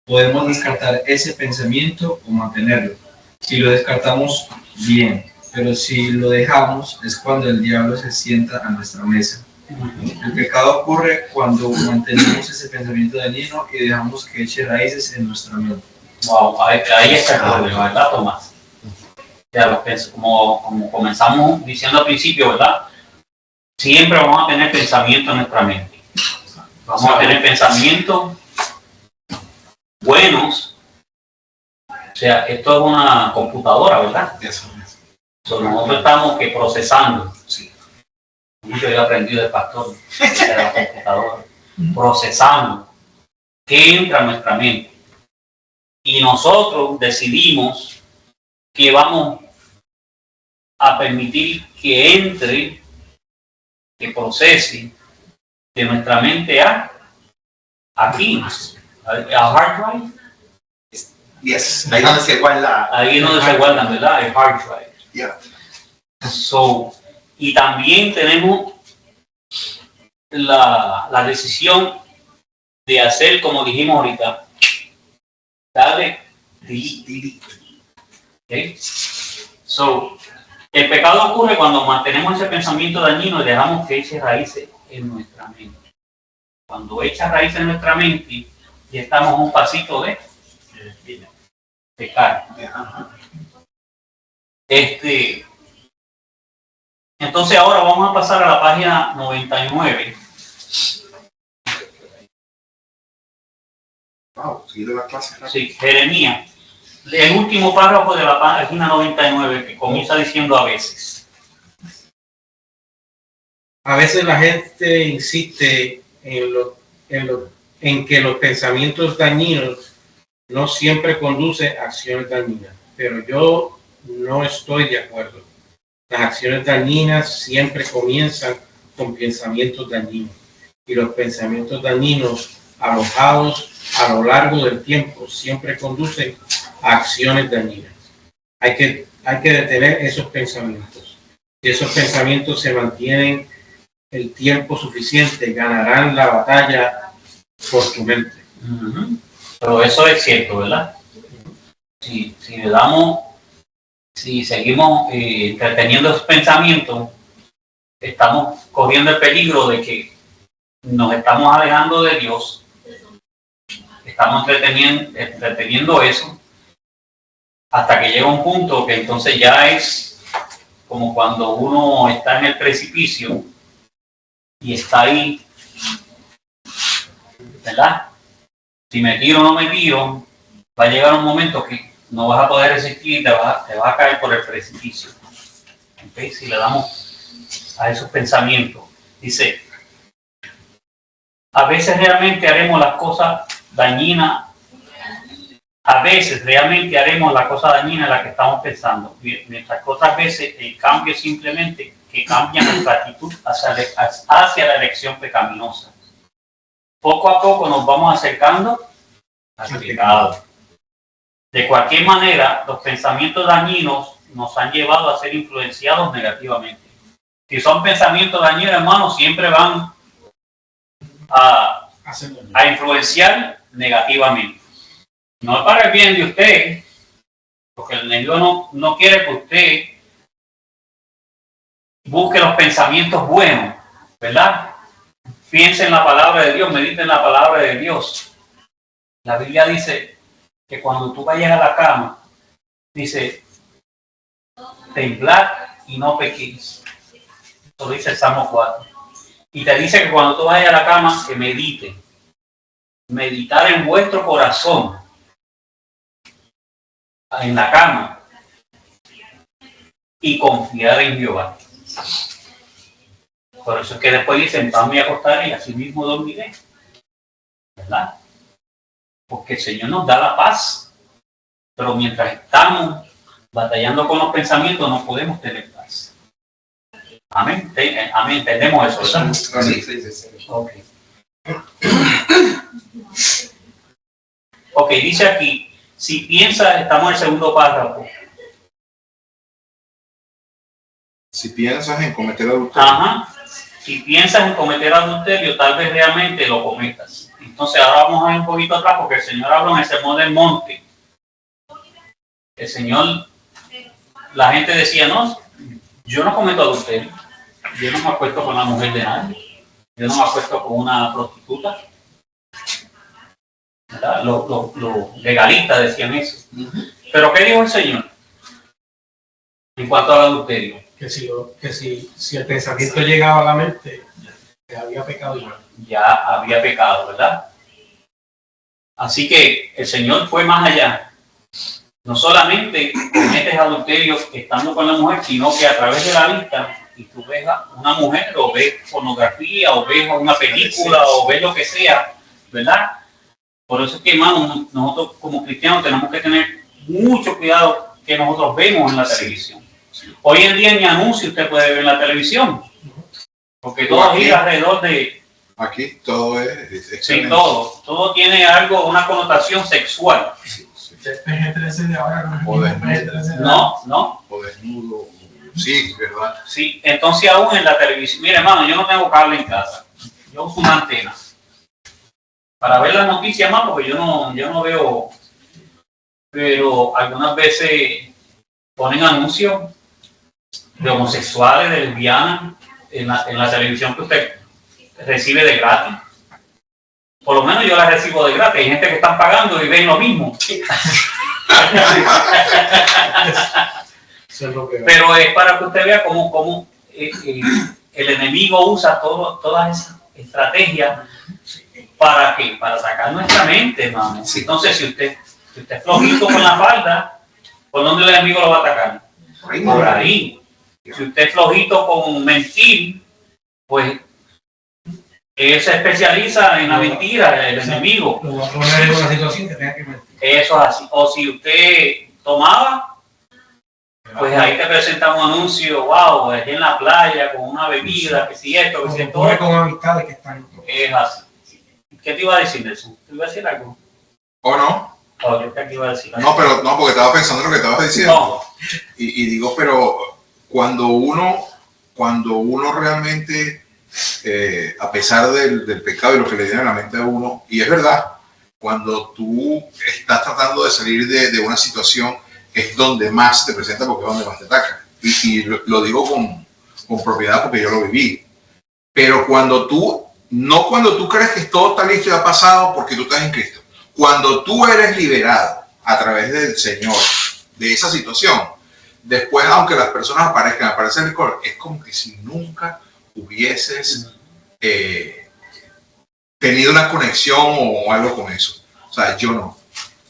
Podemos descartar ese pensamiento o mantenerlo. Si lo descartamos, bien, pero si lo dejamos, es cuando el diablo se sienta a nuestra mesa. El pecado ocurre cuando mantenemos ese pensamiento dañino y dejamos que eche raíces en nuestra mente. Wow, ahí está el problema, ¿verdad, Tomás? Ya lo pienso, como comenzamos diciendo al principio, ¿verdad? Siempre vamos a tener pensamientos en nuestra mente. Vamos a tener pensamientos buenos. O sea, esto es una computadora, ¿verdad? Eso es. Nosotros estamos procesando. Sí. Yo he aprendido del pastor de la computadora. Procesando qué entra en nuestra mente. Y nosotros decidimos que vamos a permitir que entre, que procese de nuestra mente a aquí, a hard drive. Yes, ahí donde se guarda. Ahí es donde se guardan, ¿verdad? El hard drive. Yeah. So, y también tenemos la decisión de hacer, como dijimos ahorita, darle delete. Okay? So, el pecado ocurre cuando mantenemos ese pensamiento dañino y dejamos que eche raíces en nuestra mente. Cuando echa raíces en nuestra mente, ya estamos a un pasito de pecar. Entonces ahora vamos a pasar a la página 99. Wow, seguido la clase. Sí, Jeremías. El último párrafo de la página 99 que comienza diciendo a veces. A veces la gente insiste en que los pensamientos dañinos no siempre conducen a acciones dañinas, pero yo no estoy de acuerdo. Las acciones dañinas siempre comienzan con pensamientos dañinos y los pensamientos dañinos alojados a lo largo del tiempo siempre conducen a acciones dañinas. Hay que detener esos pensamientos. Si esos pensamientos se mantienen el tiempo suficiente, ganarán la batalla por tu mente. Pero eso es cierto, ¿verdad? Si seguimos entreteniendo esos pensamientos, estamos corriendo el peligro de que nos estamos alejando de Dios, estamos entreteniendo eso, hasta que llega un punto que entonces ya es como cuando uno está en el precipicio y está ahí, ¿verdad? Si me tiro o no me tiro, va a llegar un momento que no vas a poder resistir y te vas a caer por el precipicio. ¿Okay? Si le damos a esos pensamientos, dice, a veces realmente haremos las cosas dañinas, a veces realmente haremos la cosa dañina en la que estamos pensando, mientras que otras veces el cambio es simplemente que cambia nuestra actitud hacia la elección pecaminosa. Poco a poco nos vamos acercando al pecado. De cualquier manera, los pensamientos dañinos nos han llevado a ser influenciados negativamente. Si son pensamientos dañinos, hermanos, siempre van a influenciar negativamente. No es para el bien de usted, porque el enemigo no quiere que usted busque los pensamientos buenos, ¿verdad? Piense en la palabra de Dios, medite en la palabra de Dios. La Biblia dice que cuando tú vayas a la cama, dice, temblad y no pequéis. Eso dice el Salmo 4. Y te dice que cuando tú vayas a la cama, que medite. Meditar en vuestro corazón, en la cama, y confiar en Jehová. Por eso es que después dicen, vamos a acostar y así mismo dormiré. ¿Verdad? Porque el Señor nos da la paz. Pero mientras estamos batallando con los pensamientos, no podemos tener paz. Amén. Amén. Entendemos eso, ¿verdad? Sí. Ok. Ok, dice aquí, si piensas, estamos en el segundo párrafo. Si piensas en cometer adulterio, Ajá. Si piensas en cometer adulterio, tal vez realmente lo cometas. Entonces ahora vamos a ir un poquito atrás porque el Señor habló en el sermón del monte. El Señor, la gente decía, no, yo no cometo adulterio. Yo no me acuesto con la mujer de nadie. Yo no me acuesto con una prostituta. ¿Verdad? Los legalistas decían eso. Pero ¿qué dijo el Señor en cuanto al adulterio? Que si el pensamiento llegaba a la mente, había pecado igual. Ya había pecado, ¿verdad? Así que el Señor fue más allá. No solamente cometes adulterio estando con la mujer, sino que a través de la vista, y tú ves a una mujer, o ves pornografía, o ves una película, o ves lo que sea, ¿verdad? Por eso es que, hermano, nosotros como cristianos tenemos que tener mucho cuidado que nosotros vemos en la televisión. Hoy en día ni anuncio usted puede ver en la televisión, porque todo gira alrededor de... aquí todo es Sí, excelente. todo tiene algo, una connotación sexual. Sí, sí. El PG-13 de ahora no es el O mismo PG-13 de No. O desnudo. Sí, ¿verdad? Sí, entonces aún en la televisión, mire hermano, yo no tengo cable en casa, yo uso una antena para ver las noticias más, porque yo no veo, pero algunas veces ponen anuncios de homosexuales, de lesbianas en la televisión que usted recibe de gratis. Por lo menos yo la recibo de gratis. Hay gente que están pagando y ven lo mismo. Pero es para que usted vea cómo el enemigo usa todas esas estrategias. ¿Para qué? Para sacar nuestra mente, hermano. Sí. Entonces, si usted es flojito con la falda, ¿por dónde el enemigo lo va a atacar? Por ahí. Si usted es flojito con mentir, pues él se especializa en la mentira, el enemigo. Lo va a poner en una situación que tenga que mentir. Eso es así. O si usted tomaba, pues ahí te presenta un anuncio, wow, aquí en la playa con una bebida, que si esto, que si Se esto. pone con amistades que están. Es así. ¿Qué te iba a decir, Nelson? ¿Te iba a decir algo? ¿O no? Oh, yo te iba a decir algo. No, pero no, porque estaba pensando en lo que estabas diciendo. No. Y digo, pero cuando uno realmente, a pesar del pecado y lo que le viene a la mente a uno, y es verdad, cuando tú estás tratando de salir de una situación, es donde más te presenta porque es donde más te ataca. Y lo digo con propiedad porque yo lo viví. Pero cuando tú crees que todo está listo y ha pasado porque tú estás en Cristo, cuando tú eres liberado a través del Señor de esa situación, después, aunque las personas aparece el licor, es como que si nunca hubieses tenido una conexión o algo con eso. O sea, yo no.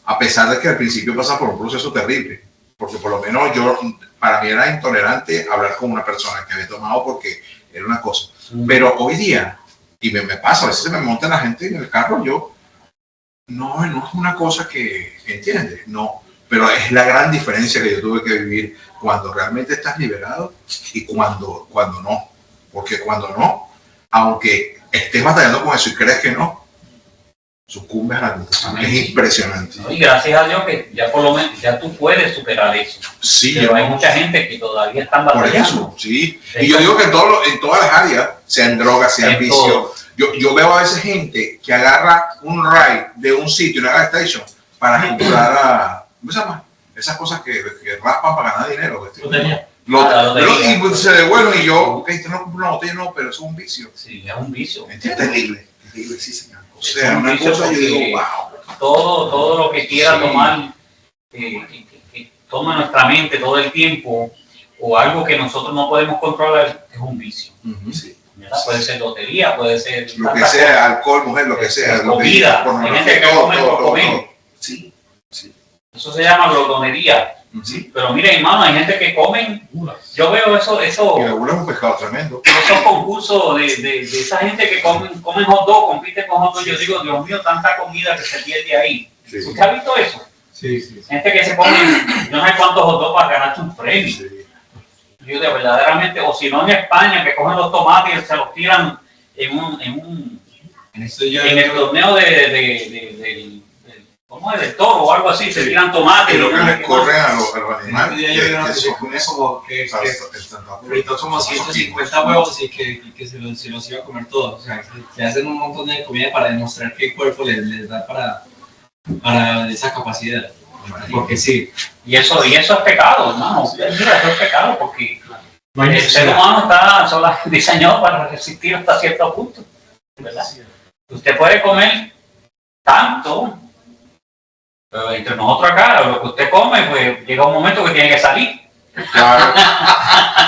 A pesar de que al principio pasa por un proceso terrible, porque por lo menos para mí era intolerante hablar con una persona que había tomado porque era una cosa. Pero hoy día, y me pasa, a veces se me monta la gente en el carro, no es una cosa que, ¿entiendes? No, pero es la gran diferencia que yo tuve que vivir cuando realmente estás liberado y cuando no. Porque cuando no, aunque estés batallando con eso y crees que no, sucumbes a la tentación. Es impresionante. Y gracias a Dios que ya por lo menos ya tú puedes superar eso. Sí, pero hay mucha gente que todavía están por batallando. eso, sí. Y yo digo que en todas las áreas, sean drogas, sean vicios. Yo veo a veces gente que agarra un ride de un sitio, una gas station, para comprar ¿cómo se llama? Esas cosas que raspan para ganar dinero. Y pues, se devuelven y yo, usted no compra una botella, no, pero eso es un vicio. Sí, es un vicio. Es terrible, sí, señor. O sea, una cosa yo digo, wow. Todo lo que quiera tomar, que toma nuestra mente todo el tiempo, o algo que nosotros no podemos controlar, es un vicio. Sí. Puede ser lotería, puede ser lo que sea, alcohol, mujer, lo que sea. Comida, hay gente que come por comer. Sí. Eso se llama glotonería. Sí. Pero mire, hermano, hay gente que come. Yo veo eso. Y la gula es un pescado tremendo. Esos concursos de esa gente que comen hot dog, compite con hot dog. Yo digo, Dios mío, tanta comida que se pierde ahí. Sí. ¿Usted ha visto eso? Sí, sí, sí. Gente que se pone, yo no sé cuántos hot dogs para ganarse un premio. Yo de verdaderamente, o si no en España, que cogen los tomates y se los tiran en el torneo ¿cómo es? Del toro o algo así, se tiran tomates. Y lo que les corren a los El animales. día yo vi una noticia con eso, como que gritó como 150 huevos y que se los iba a comer todos. O sea, que hacen un montón de comida para demostrar que el cuerpo les da para esa capacidad. Porque sí. Y eso es pecado, hermano. Mira, eso es pecado porque el ser humano está solo diseñado para resistir hasta cierto punto, ¿verdad? Usted puede comer tanto, pero entre nosotros acá, lo que usted come, pues llega un momento que tiene que salir. Claro.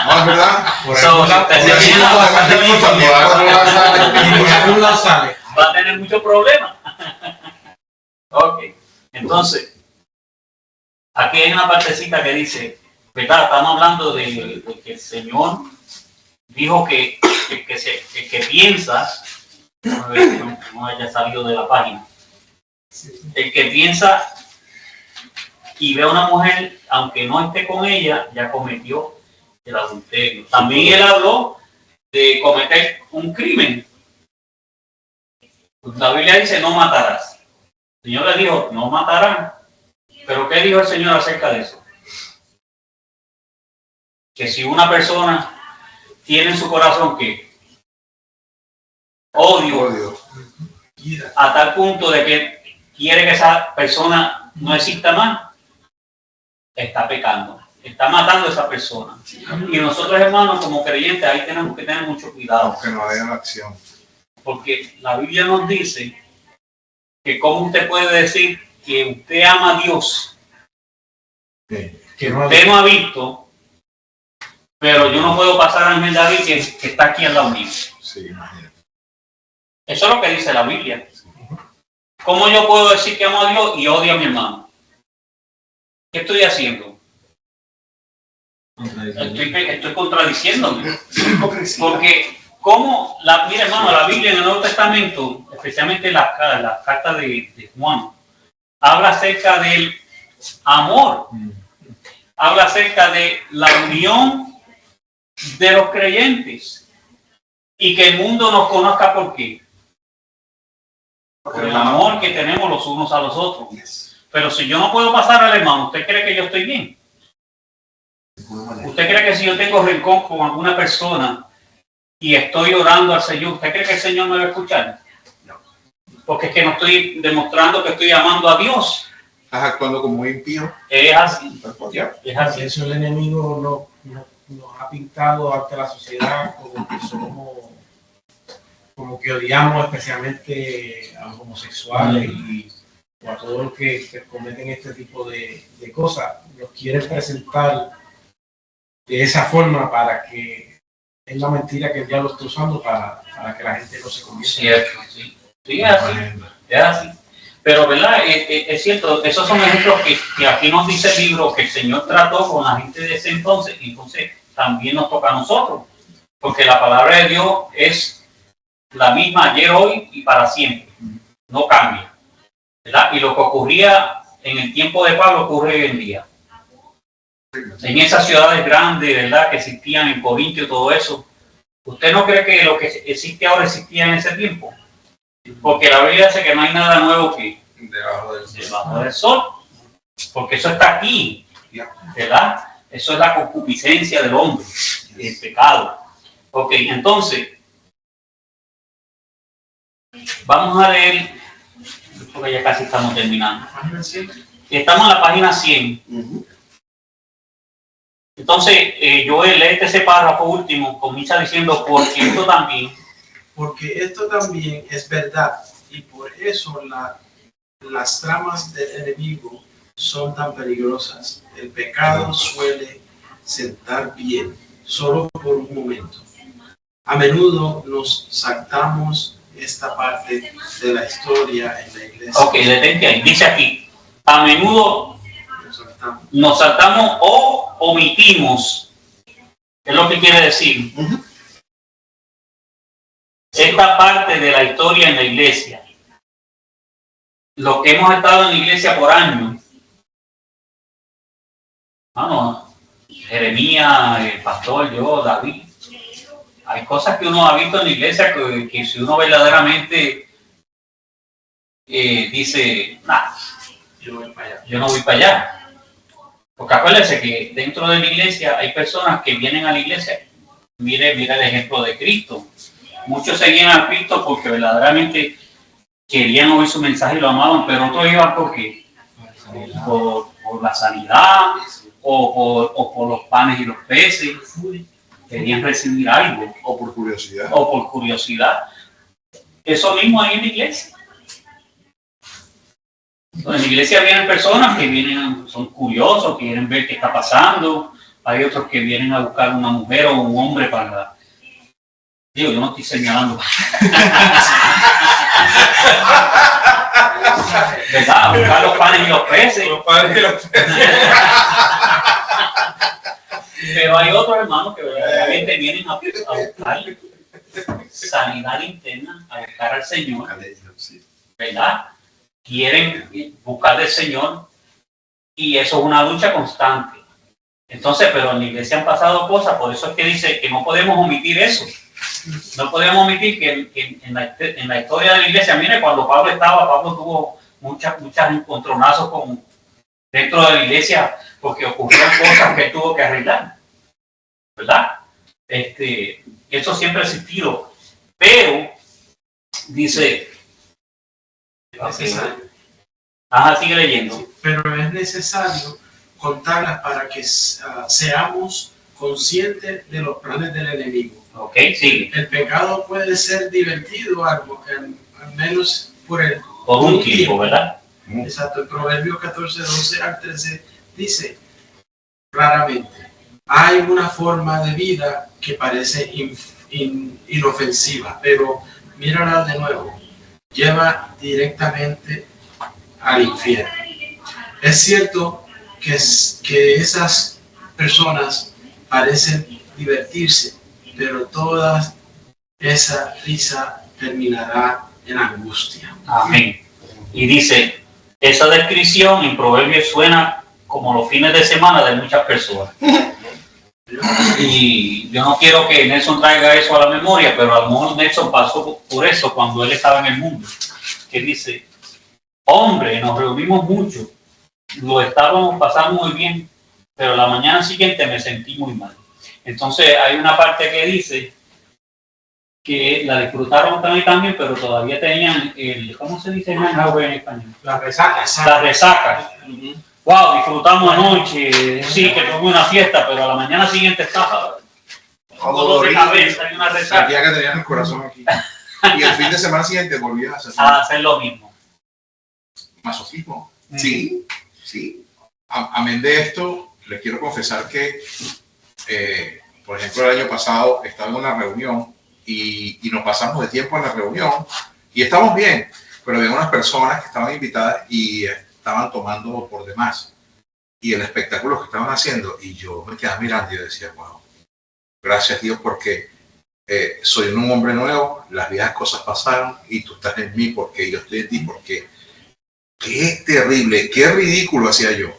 No, es verdad. So, si usted se llena bastante bien, va a tener muchos problemas. Ok, entonces, aquí hay una partecita que dice, ¿verdad? Estamos hablando de que el Señor dijo que el que piensa, a ver, no haya salido de la página, el que piensa y ve a una mujer, aunque no esté con ella, ya cometió el adulterio. También él habló de cometer un crimen. La Biblia dice no matarás. El Señor le dijo no matarás. Pero ¿qué dijo el Señor acerca de eso? Que si una persona tiene en su corazón que odio a tal punto de que quiere que esa persona no exista más, está pecando, está matando a esa persona. Y nosotros, hermanos, como creyentes, ahí tenemos que tener mucho cuidado. Que no haya acción. Porque la Biblia nos dice que cómo usted puede decir que usted ama a Dios, Que usted no ha visto, pero yo no puedo pasar a Ángel David que está aquí al lado mío. Sí, imagínate. Eso es lo que dice la Biblia. ¿Cómo yo puedo decir que amo a Dios y odio a mi hermano? ¿Qué estoy haciendo? Estoy contradiciéndome. Porque, mira hermano, la Biblia en el Nuevo Testamento, especialmente la carta de Juan, habla acerca del amor. Habla acerca de la unión de los creyentes y que el mundo nos conozca por qué. Por el amor que tenemos los unos a los otros. Pero si yo no puedo pasar al hermano, ¿usted cree que yo estoy bien? ¿Usted cree que si yo tengo rencor con alguna persona y estoy orando al Señor, ¿usted cree que el Señor me va a escuchar? Porque es que no estoy demostrando que estoy amando a Dios. Estás actuando como impío. Es así. Es así. Eso el enemigo nos ha pintado ante la sociedad como que somos, como que odiamos especialmente a los homosexuales y o a todos los que cometen este tipo de cosas. Nos quieren presentar de esa forma para que es la mentira que el diablo está usando para que la gente no se convierta. Cierto, sí. Sí, es así. Es así. Pero, ¿verdad? Es cierto, esos son ejemplos que aquí nos dice el libro que el Señor trató con la gente de ese entonces, y entonces también nos toca a nosotros, porque la palabra de Dios es la misma ayer, hoy y para siempre, no cambia, ¿verdad? Y lo que ocurría en el tiempo de Pablo ocurre hoy en día. En esas ciudades grandes, ¿verdad?, que existían en Corintio, todo eso, ¿usted no cree que lo que existe ahora existía en ese tiempo? Porque la Biblia dice que no hay nada nuevo que debajo del sol, porque eso está aquí, ¿verdad? Eso es la concupiscencia del hombre, el pecado. Ok, entonces, vamos a leer, porque ya casi estamos terminando. Estamos en la página 100. Entonces, yo leí ese párrafo último, comienza diciendo, porque esto también. Porque esto también es verdad, y por eso las tramas del enemigo son tan peligrosas. El pecado suele sentar bien, solo por un momento. A menudo nos saltamos esta parte de la historia en la iglesia. Ok, detente ahí. Dice aquí, a menudo nos saltamos o omitimos. ¿Qué es lo que quiere decir? Esta parte de la historia en la iglesia. Los que hemos estado en la iglesia por años, Jeremías, el pastor, yo, David. Hay cosas que uno ha visto en la iglesia que si uno verdaderamente dice, nah, yo no voy para allá. Porque acuérdense que dentro de la iglesia hay personas que vienen a la iglesia. Mire el ejemplo de Cristo. Muchos seguían a Cristo porque verdaderamente querían oír su mensaje y lo amaban, pero otros iban porque por la sanidad o por los panes y los peces. Querían recibir algo. O por curiosidad. O por curiosidad. Eso mismo hay en la iglesia. Entonces, en la iglesia vienen personas que son curiosos, que quieren ver qué está pasando. Hay otros que vienen a buscar una mujer o un hombre para... Digo, yo no estoy señalando. ¿Verdad? Buscar los panes y los peces. Pero hay otros hermanos que verdaderamente vienen a buscar sanidad interna, a buscar al Señor, ¿verdad? Quieren buscar del Señor y eso es una lucha constante. Entonces, pero en la iglesia han pasado cosas, por eso es que dice que no podemos omitir eso. No podemos omitir que en la historia de la iglesia, mire, cuando Pablo tuvo muchos encontronazos dentro de la iglesia porque ocurrieron cosas que él tuvo que arreglar, ¿verdad? Eso siempre ha existido, pero dice, sigue leyendo. Pero es necesario contarlas para que seamos conscientes de los planes del enemigo. Ok, sigue. El pecado puede ser divertido, al menos por un tiempo, ¿verdad? Exacto, el Proverbio 14, 12 al 13 dice claramente, hay una forma de vida que parece inofensiva, pero mírala de nuevo, lleva directamente al infierno. Es cierto que esas personas parecen divertirse, pero toda esa risa terminará en angustia. Amén. Y dice, esa descripción en Proverbios suena como los fines de semana de muchas personas. Y yo no quiero que Nelson traiga eso a la memoria, pero a lo mejor Nelson pasó por eso cuando él estaba en el mundo. Que dice, hombre, nos reunimos mucho, lo estábamos pasando muy bien, pero la mañana siguiente me sentí muy mal. Entonces hay una parte que dice que la disfrutaron también, pero todavía tenían ¿cómo se dice en español? La resaca. La resaca. Wow, disfrutamos anoche, sí, que tuve una fiesta, pero a la mañana siguiente estaba un dolor de cabeza y una resaca. Sentía que tenías el corazón aquí. Y el fin de semana siguiente volvías a hacer lo mismo. Masoquismo. Sí. Amén de esto, les quiero confesar que, por ejemplo, el año pasado estaba en una reunión y nos pasamos de tiempo en la reunión y estamos bien, pero había unas personas que estaban invitadas y estaban tomando por demás. Y el espectáculo que estaban haciendo, y yo me quedaba mirando y yo decía, wow, gracias Dios porque soy un hombre nuevo, las viejas cosas pasaron y tú estás en mí porque yo estoy en ti, porque qué terrible, qué ridículo hacía yo.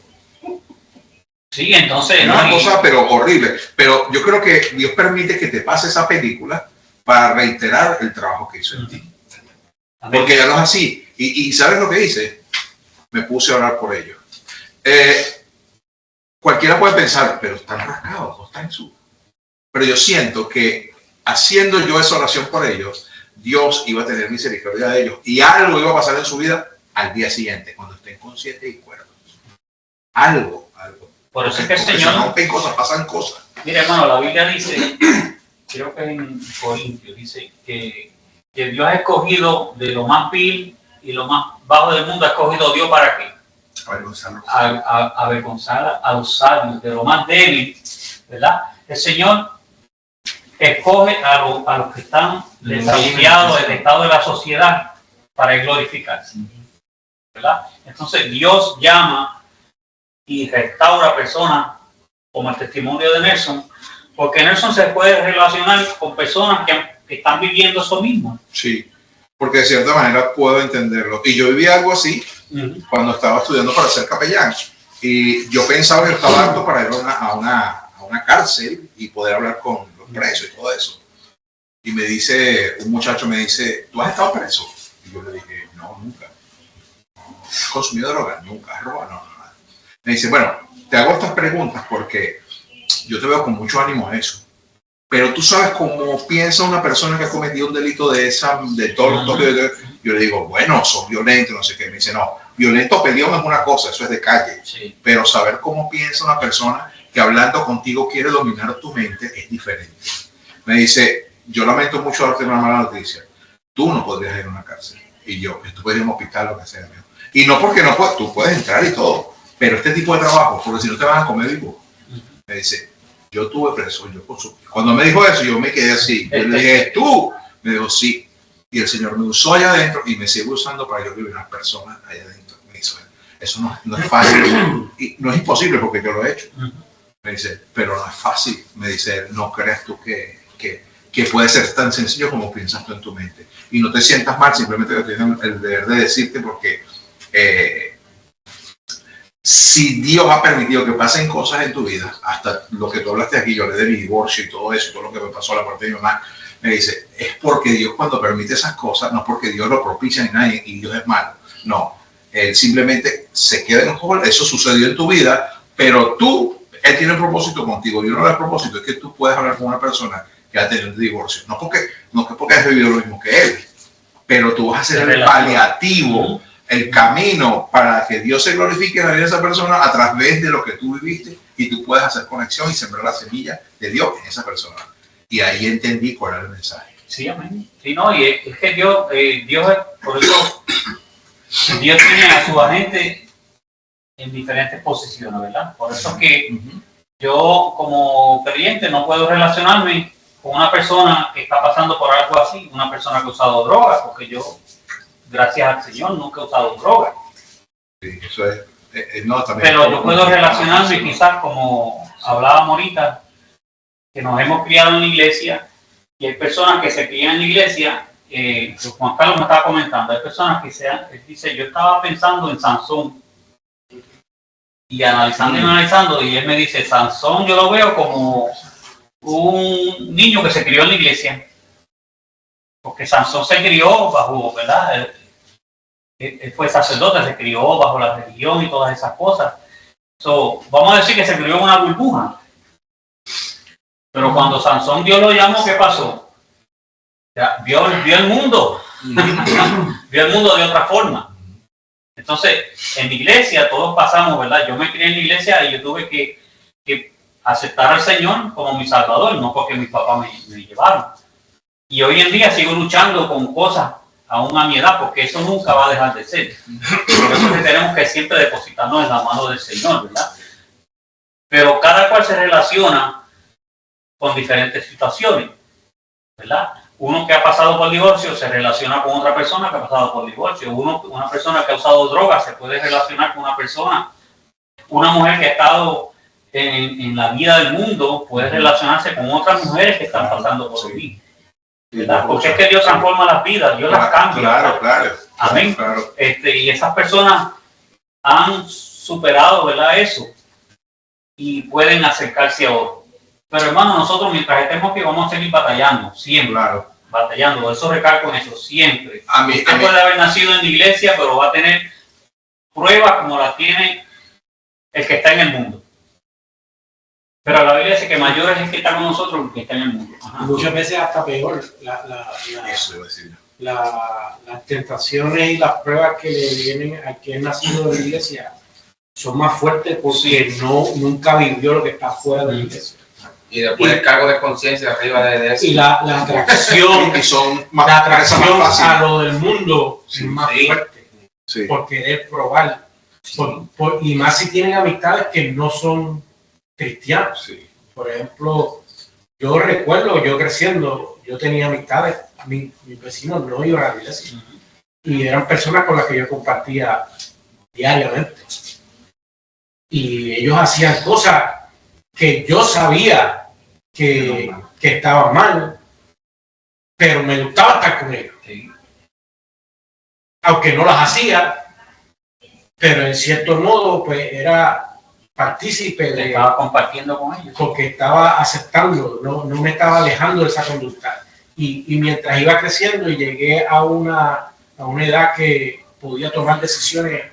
Sí, entonces... Una cosa pero horrible, pero yo creo que Dios permite que te pase esa película para reiterar el trabajo que hizo en ti. Porque ya no es así. Y ¿sabes lo que hice? Me puse a orar por ellos. Cualquiera puede pensar, pero están rascados, no están en su... Pero yo siento que haciendo yo esa oración por ellos, Dios iba a tener misericordia de ellos y algo iba a pasar en su vida al día siguiente, cuando estén conscientes y cuerdos. Algo. Por eso es que el Señor... Se rompen cosas, pasan cosas. Mira, hermano, la Biblia dice, creo que en Corintios, dice que Dios ha escogido de lo más vil y lo más bajo del mundo, ha escogido Dios ¿para qué? Avergonzar a los sabios, de lo más débil, ¿verdad? El Señor escoge a los que están desafiados del estado de la sociedad para glorificarse, ¿verdad? Entonces Dios llama y restaura a personas como el testimonio de Nelson, porque Nelson se puede relacionar con personas que están viviendo eso mismo. Sí, porque de cierta manera puedo entenderlo. Y yo viví algo así cuando estaba estudiando para ser capellán. Y yo pensaba que estaba apto para ir a una cárcel y poder hablar con los presos y todo eso. Y me dice, un muchacho me dice, ¿tú has estado preso? Y yo le dije, no, nunca. ¿Has consumido droga? Nunca. ¿Has robado? No. Me dice, bueno, te hago estas preguntas porque yo te veo con mucho ánimo a eso. Pero tú sabes cómo piensa una persona que ha cometido un delito de todos los toques. Yo le digo, bueno, son violentos, no sé qué. Me dice, no, violento peleón es una cosa, eso es de calle. Sí. Pero saber cómo piensa una persona que hablando contigo quiere dominar tu mente es diferente. Me dice, yo lamento mucho darte una mala noticia. Tú no podrías ir a una cárcel. Y yo, tú puedes ir a un hospital, lo que sea. Mío. Y no porque no puedes, tú puedes entrar y todo. Pero este tipo de trabajo, porque si no te van a comer vivo. Me dice, yo tuve preso, yo consumí. Cuando me dijo eso, yo me quedé así. Yo le dije, ¿tú? Me dijo, sí. Y el Señor me usó allá adentro y me sigue usando para yo vivir unas personas allá adentro. Me dice, eso no es fácil. Y no es imposible porque yo lo he hecho. Me dice, pero no es fácil. Me dice, no creas tú que puede ser tan sencillo como piensas tú en tu mente. Y no te sientas mal, simplemente que tienes el deber de decirte porque si Dios ha permitido que pasen cosas en tu vida, hasta lo que tú hablaste aquí, yo hablé de mi divorcio y todo eso, todo lo que me pasó a la parte de mi mamá, me dice, es porque Dios cuando permite esas cosas, no porque Dios lo propicia ni nadie y Dios es malo. No, Él simplemente se queda en hold, eso sucedió en tu vida, pero Él tiene un propósito contigo. Yo no el propósito es que tú puedas hablar con una persona que ha tenido un divorcio. No porque has vivido lo mismo que él, pero tú vas a ser el paliativo, el camino para que Dios se glorifique en la vida de esa persona a través de lo que tú viviste y tú puedes hacer conexión y sembrar la semilla de Dios en esa persona. Y ahí entendí cuál era el mensaje. Sí, amén. Sí, no, y es que Dios, por eso, Dios tiene a su agente en diferentes posiciones, ¿verdad? Por eso es que yo como creyente no puedo relacionarme con una persona que está pasando por algo así, una persona que ha usado drogas, porque yo, gracias al Señor, nunca he usado drogas. Sí, eso es. No, también. Pero yo puedo relacionarme quizás como hablábamos ahorita, que nos hemos criado en la iglesia y hay personas que se crían en la iglesia. Juan Carlos me estaba comentando, hay personas que él dice, yo estaba pensando en Sansón y analizando y él me dice, Sansón yo lo veo como un niño que se crió en la iglesia, porque Sansón se crió bajo, ¿verdad? Él fue sacerdote, se crió bajo la religión y todas esas cosas. Vamos a decir que se crió en una burbuja. Pero cuando Sansón Dios lo llamó, ¿qué pasó? Ya, vio el mundo. Vio el mundo de otra forma. Entonces, en la iglesia todos pasamos, ¿verdad? Yo me crié en la iglesia y yo tuve que aceptar al Señor como mi Salvador, no porque mis papás me llevaron. Y hoy en día sigo luchando con cosas aún a mi edad, porque eso nunca va a dejar de ser. Por eso que tenemos que siempre depositarnos en la mano del Señor, ¿verdad? Pero cada cual se relaciona con diferentes situaciones, ¿verdad? Uno que ha pasado por divorcio se relaciona con otra persona que ha pasado por divorcio. Una persona que ha usado drogas se puede relacionar con una persona. Una mujer que ha estado en la vida del mundo puede relacionarse con otras mujeres que están pasando por vivir. ¿Verdad? Porque es que Dios transforma las vidas, Dios las cambia. Claro. Amén. Claro. Y esas personas han superado, ¿verdad? Eso y pueden acercarse a otros. Pero hermano, nosotros mientras estemos aquí vamos a seguir batallando, siempre. Claro. Batallando, eso recalco en eso, siempre. Usted puede haber nacido en la iglesia, pero va a tener pruebas como las tiene el que está en el mundo. Pero la Biblia dice que mayor es el que está con nosotros que el que está en el mundo. Muchas veces hasta peor. Las tentaciones y las pruebas que le vienen al que es nacido de la iglesia son más fuertes porque nunca vivió lo que está fuera de la iglesia. Y después el cargo de conciencia arriba de eso. Y la atracción, que son la atracción a lo del mundo es más fuerte. Sí. Por querer probar. Y más si tienen amistades que no son cristianos. Sí. Por ejemplo, yo recuerdo, yo creciendo, yo tenía amistades, mis vecinos no iban a la iglesia. Y eran personas con las que yo compartía diariamente. Y ellos hacían cosas que yo sabía que estaban mal, pero me gustaba estar con ellos. Sí. Aunque no las hacía, pero en cierto modo, pues era partícipe de... Estaba compartiendo con ellos. Porque estaba aceptando, no me estaba alejando de esa conducta. Y mientras iba creciendo y llegué a una edad que podía tomar decisiones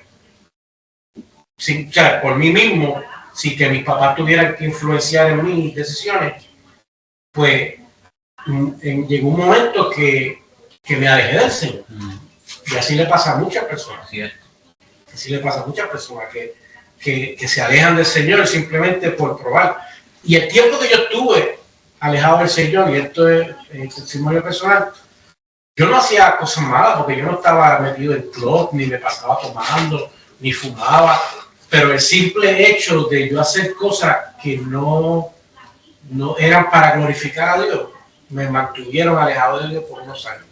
sin, o sea, por mí mismo, sin que mis papás tuvieran que influenciar en mis decisiones, pues llegó un momento que me alejé del Señor. Y así le pasa a muchas personas. Así le pasa a muchas personas que se alejan del Señor simplemente por probar. Y el tiempo que yo estuve alejado del Señor, y esto es testimonio personal, yo no hacía cosas malas porque yo no estaba metido en club, ni me pasaba tomando, ni fumaba, pero el simple hecho de yo hacer cosas que no eran para glorificar a Dios, me mantuvieron alejado de Dios por unos años.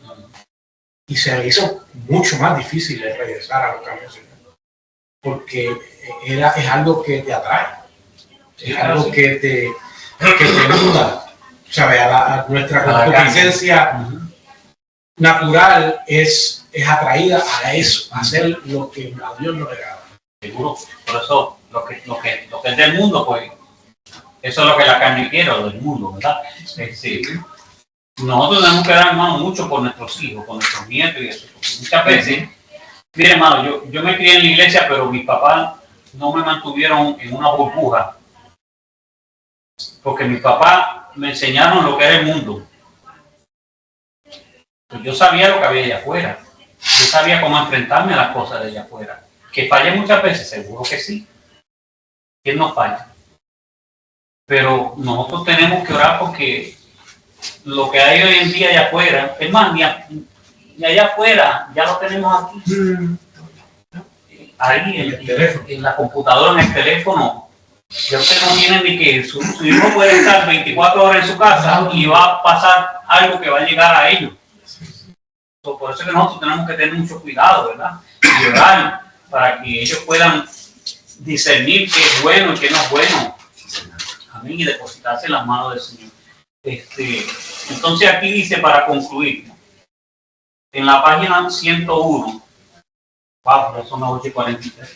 Y se me hizo mucho más difícil de regresar a los caminos del Señor, porque es algo que te atrae, es algo que te ayuda, ¿sabes? A nuestra concupiscencia natural es atraída a eso, a hacer lo que a Dios nos regala. Seguro, por eso lo que es del mundo, pues eso es lo que la carne quiere, lo del mundo, ¿verdad? Nosotros tenemos que dar, hermano, mucho por nuestros hijos, por nuestros nietos y eso. Muchas veces, mire, hermano, yo me crié en la iglesia, pero mis papás no me mantuvieron en una burbuja, porque mis papás me enseñaron lo que era el mundo. Pues yo sabía lo que había allá afuera, yo sabía cómo enfrentarme a las cosas de allá afuera. ¿Que fallé muchas veces? Seguro que sí. ¿Quién no falla? Pero nosotros tenemos que orar porque lo que hay hoy en día allá afuera, es más, ni allá afuera, ya lo tenemos aquí. Ahí en la computadora, en el teléfono, ya usted no tiene ni que, su hijo puede estar 24 horas en su casa y va a pasar algo que va a llegar a ellos. Por eso es que nosotros tenemos que tener mucho cuidado, ¿verdad? Y orar para que ellos puedan discernir qué es bueno y qué no es bueno. Amén. Y depositarse en las manos del Señor. Entonces aquí dice, para concluir, en la página 101, wow, son las 8:43,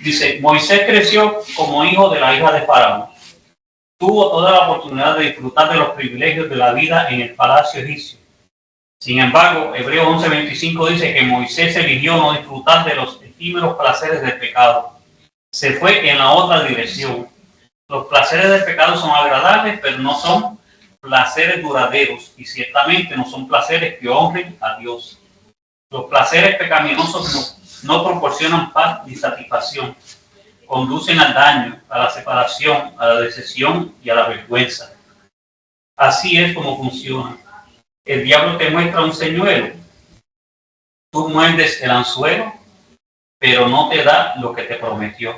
dice, Moisés creció como hijo de la hija de Faraón. Tuvo toda la oportunidad de disfrutar de los privilegios de la vida en el palacio egipcio. Sin embargo, Hebreos 11:25 dice que Moisés eligió no disfrutar de los efímeros placeres del pecado. Se fue en la otra dirección. Los placeres del pecado son agradables, pero no son placeres duraderos y ciertamente no son placeres que honren a Dios. Los placeres pecaminosos no proporcionan paz ni satisfacción. Conducen al daño, a la separación, a la decepción y a la vergüenza. Así es como funciona. El diablo te muestra un señuelo. Tú muerdes el anzuelo, pero no te da lo que te prometió.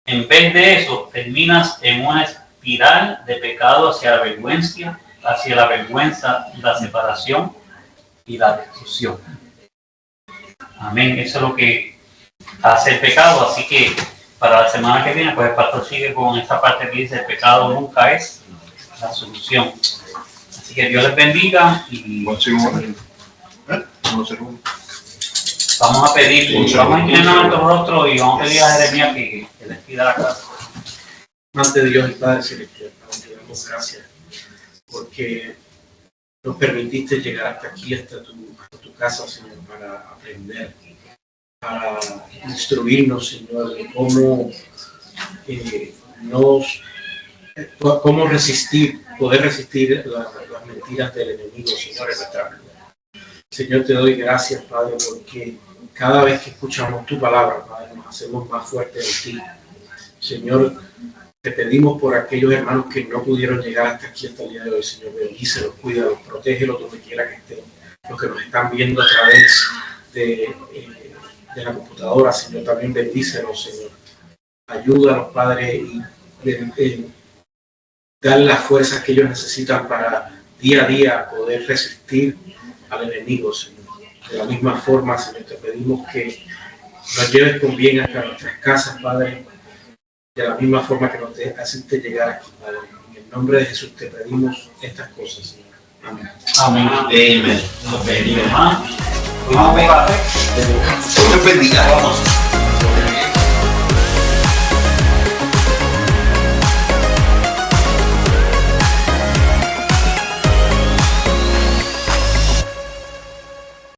En vez de eso, terminas en una espiral de pecado hacia la vergüenza, la separación y la destrucción. Amén. Eso es lo que hace el pecado. Así que para la semana que viene, pues el pastor sigue con esta parte que dice: el pecado nunca es la solución. Así que Dios les bendiga y vamos a pedir, vamos a inclinar nuestro rostro y vamos a pedir a Jeremías que les pida la casa. Ante Dios y Padre Celestial, te damos gracias porque nos permitiste llegar hasta aquí, hasta tu casa, Señor, para aprender, para instruirnos, Señor, de cómo resistir, poder resistir las mentiras del enemigo, Señor, en nuestra vida. Señor, te doy gracias, Padre, porque cada vez que escuchamos tu palabra, Padre, nos hacemos más fuertes en ti. Señor, te pedimos por aquellos hermanos que no pudieron llegar hasta aquí, hasta el día de hoy, Señor, bendícelos, cuídalos, protégelos donde quiera que estén. Los que nos están viendo a través de la computadora, Señor, también bendícelos, Señor. Ayúdanos, Padre, y dar las fuerzas que ellos necesitan para día a día poder resistir al enemigo, Señor. De la misma forma, Señor, te pedimos que nos lleves con bien hasta nuestras casas, Padre. De la misma forma que nos haciste llegar aquí, Padre. En el nombre de Jesús te pedimos estas cosas, Señor. Amén. Amén. Amén. Nos bendiga, hermano. Vamos a ver. Dios bendiga. Vamos.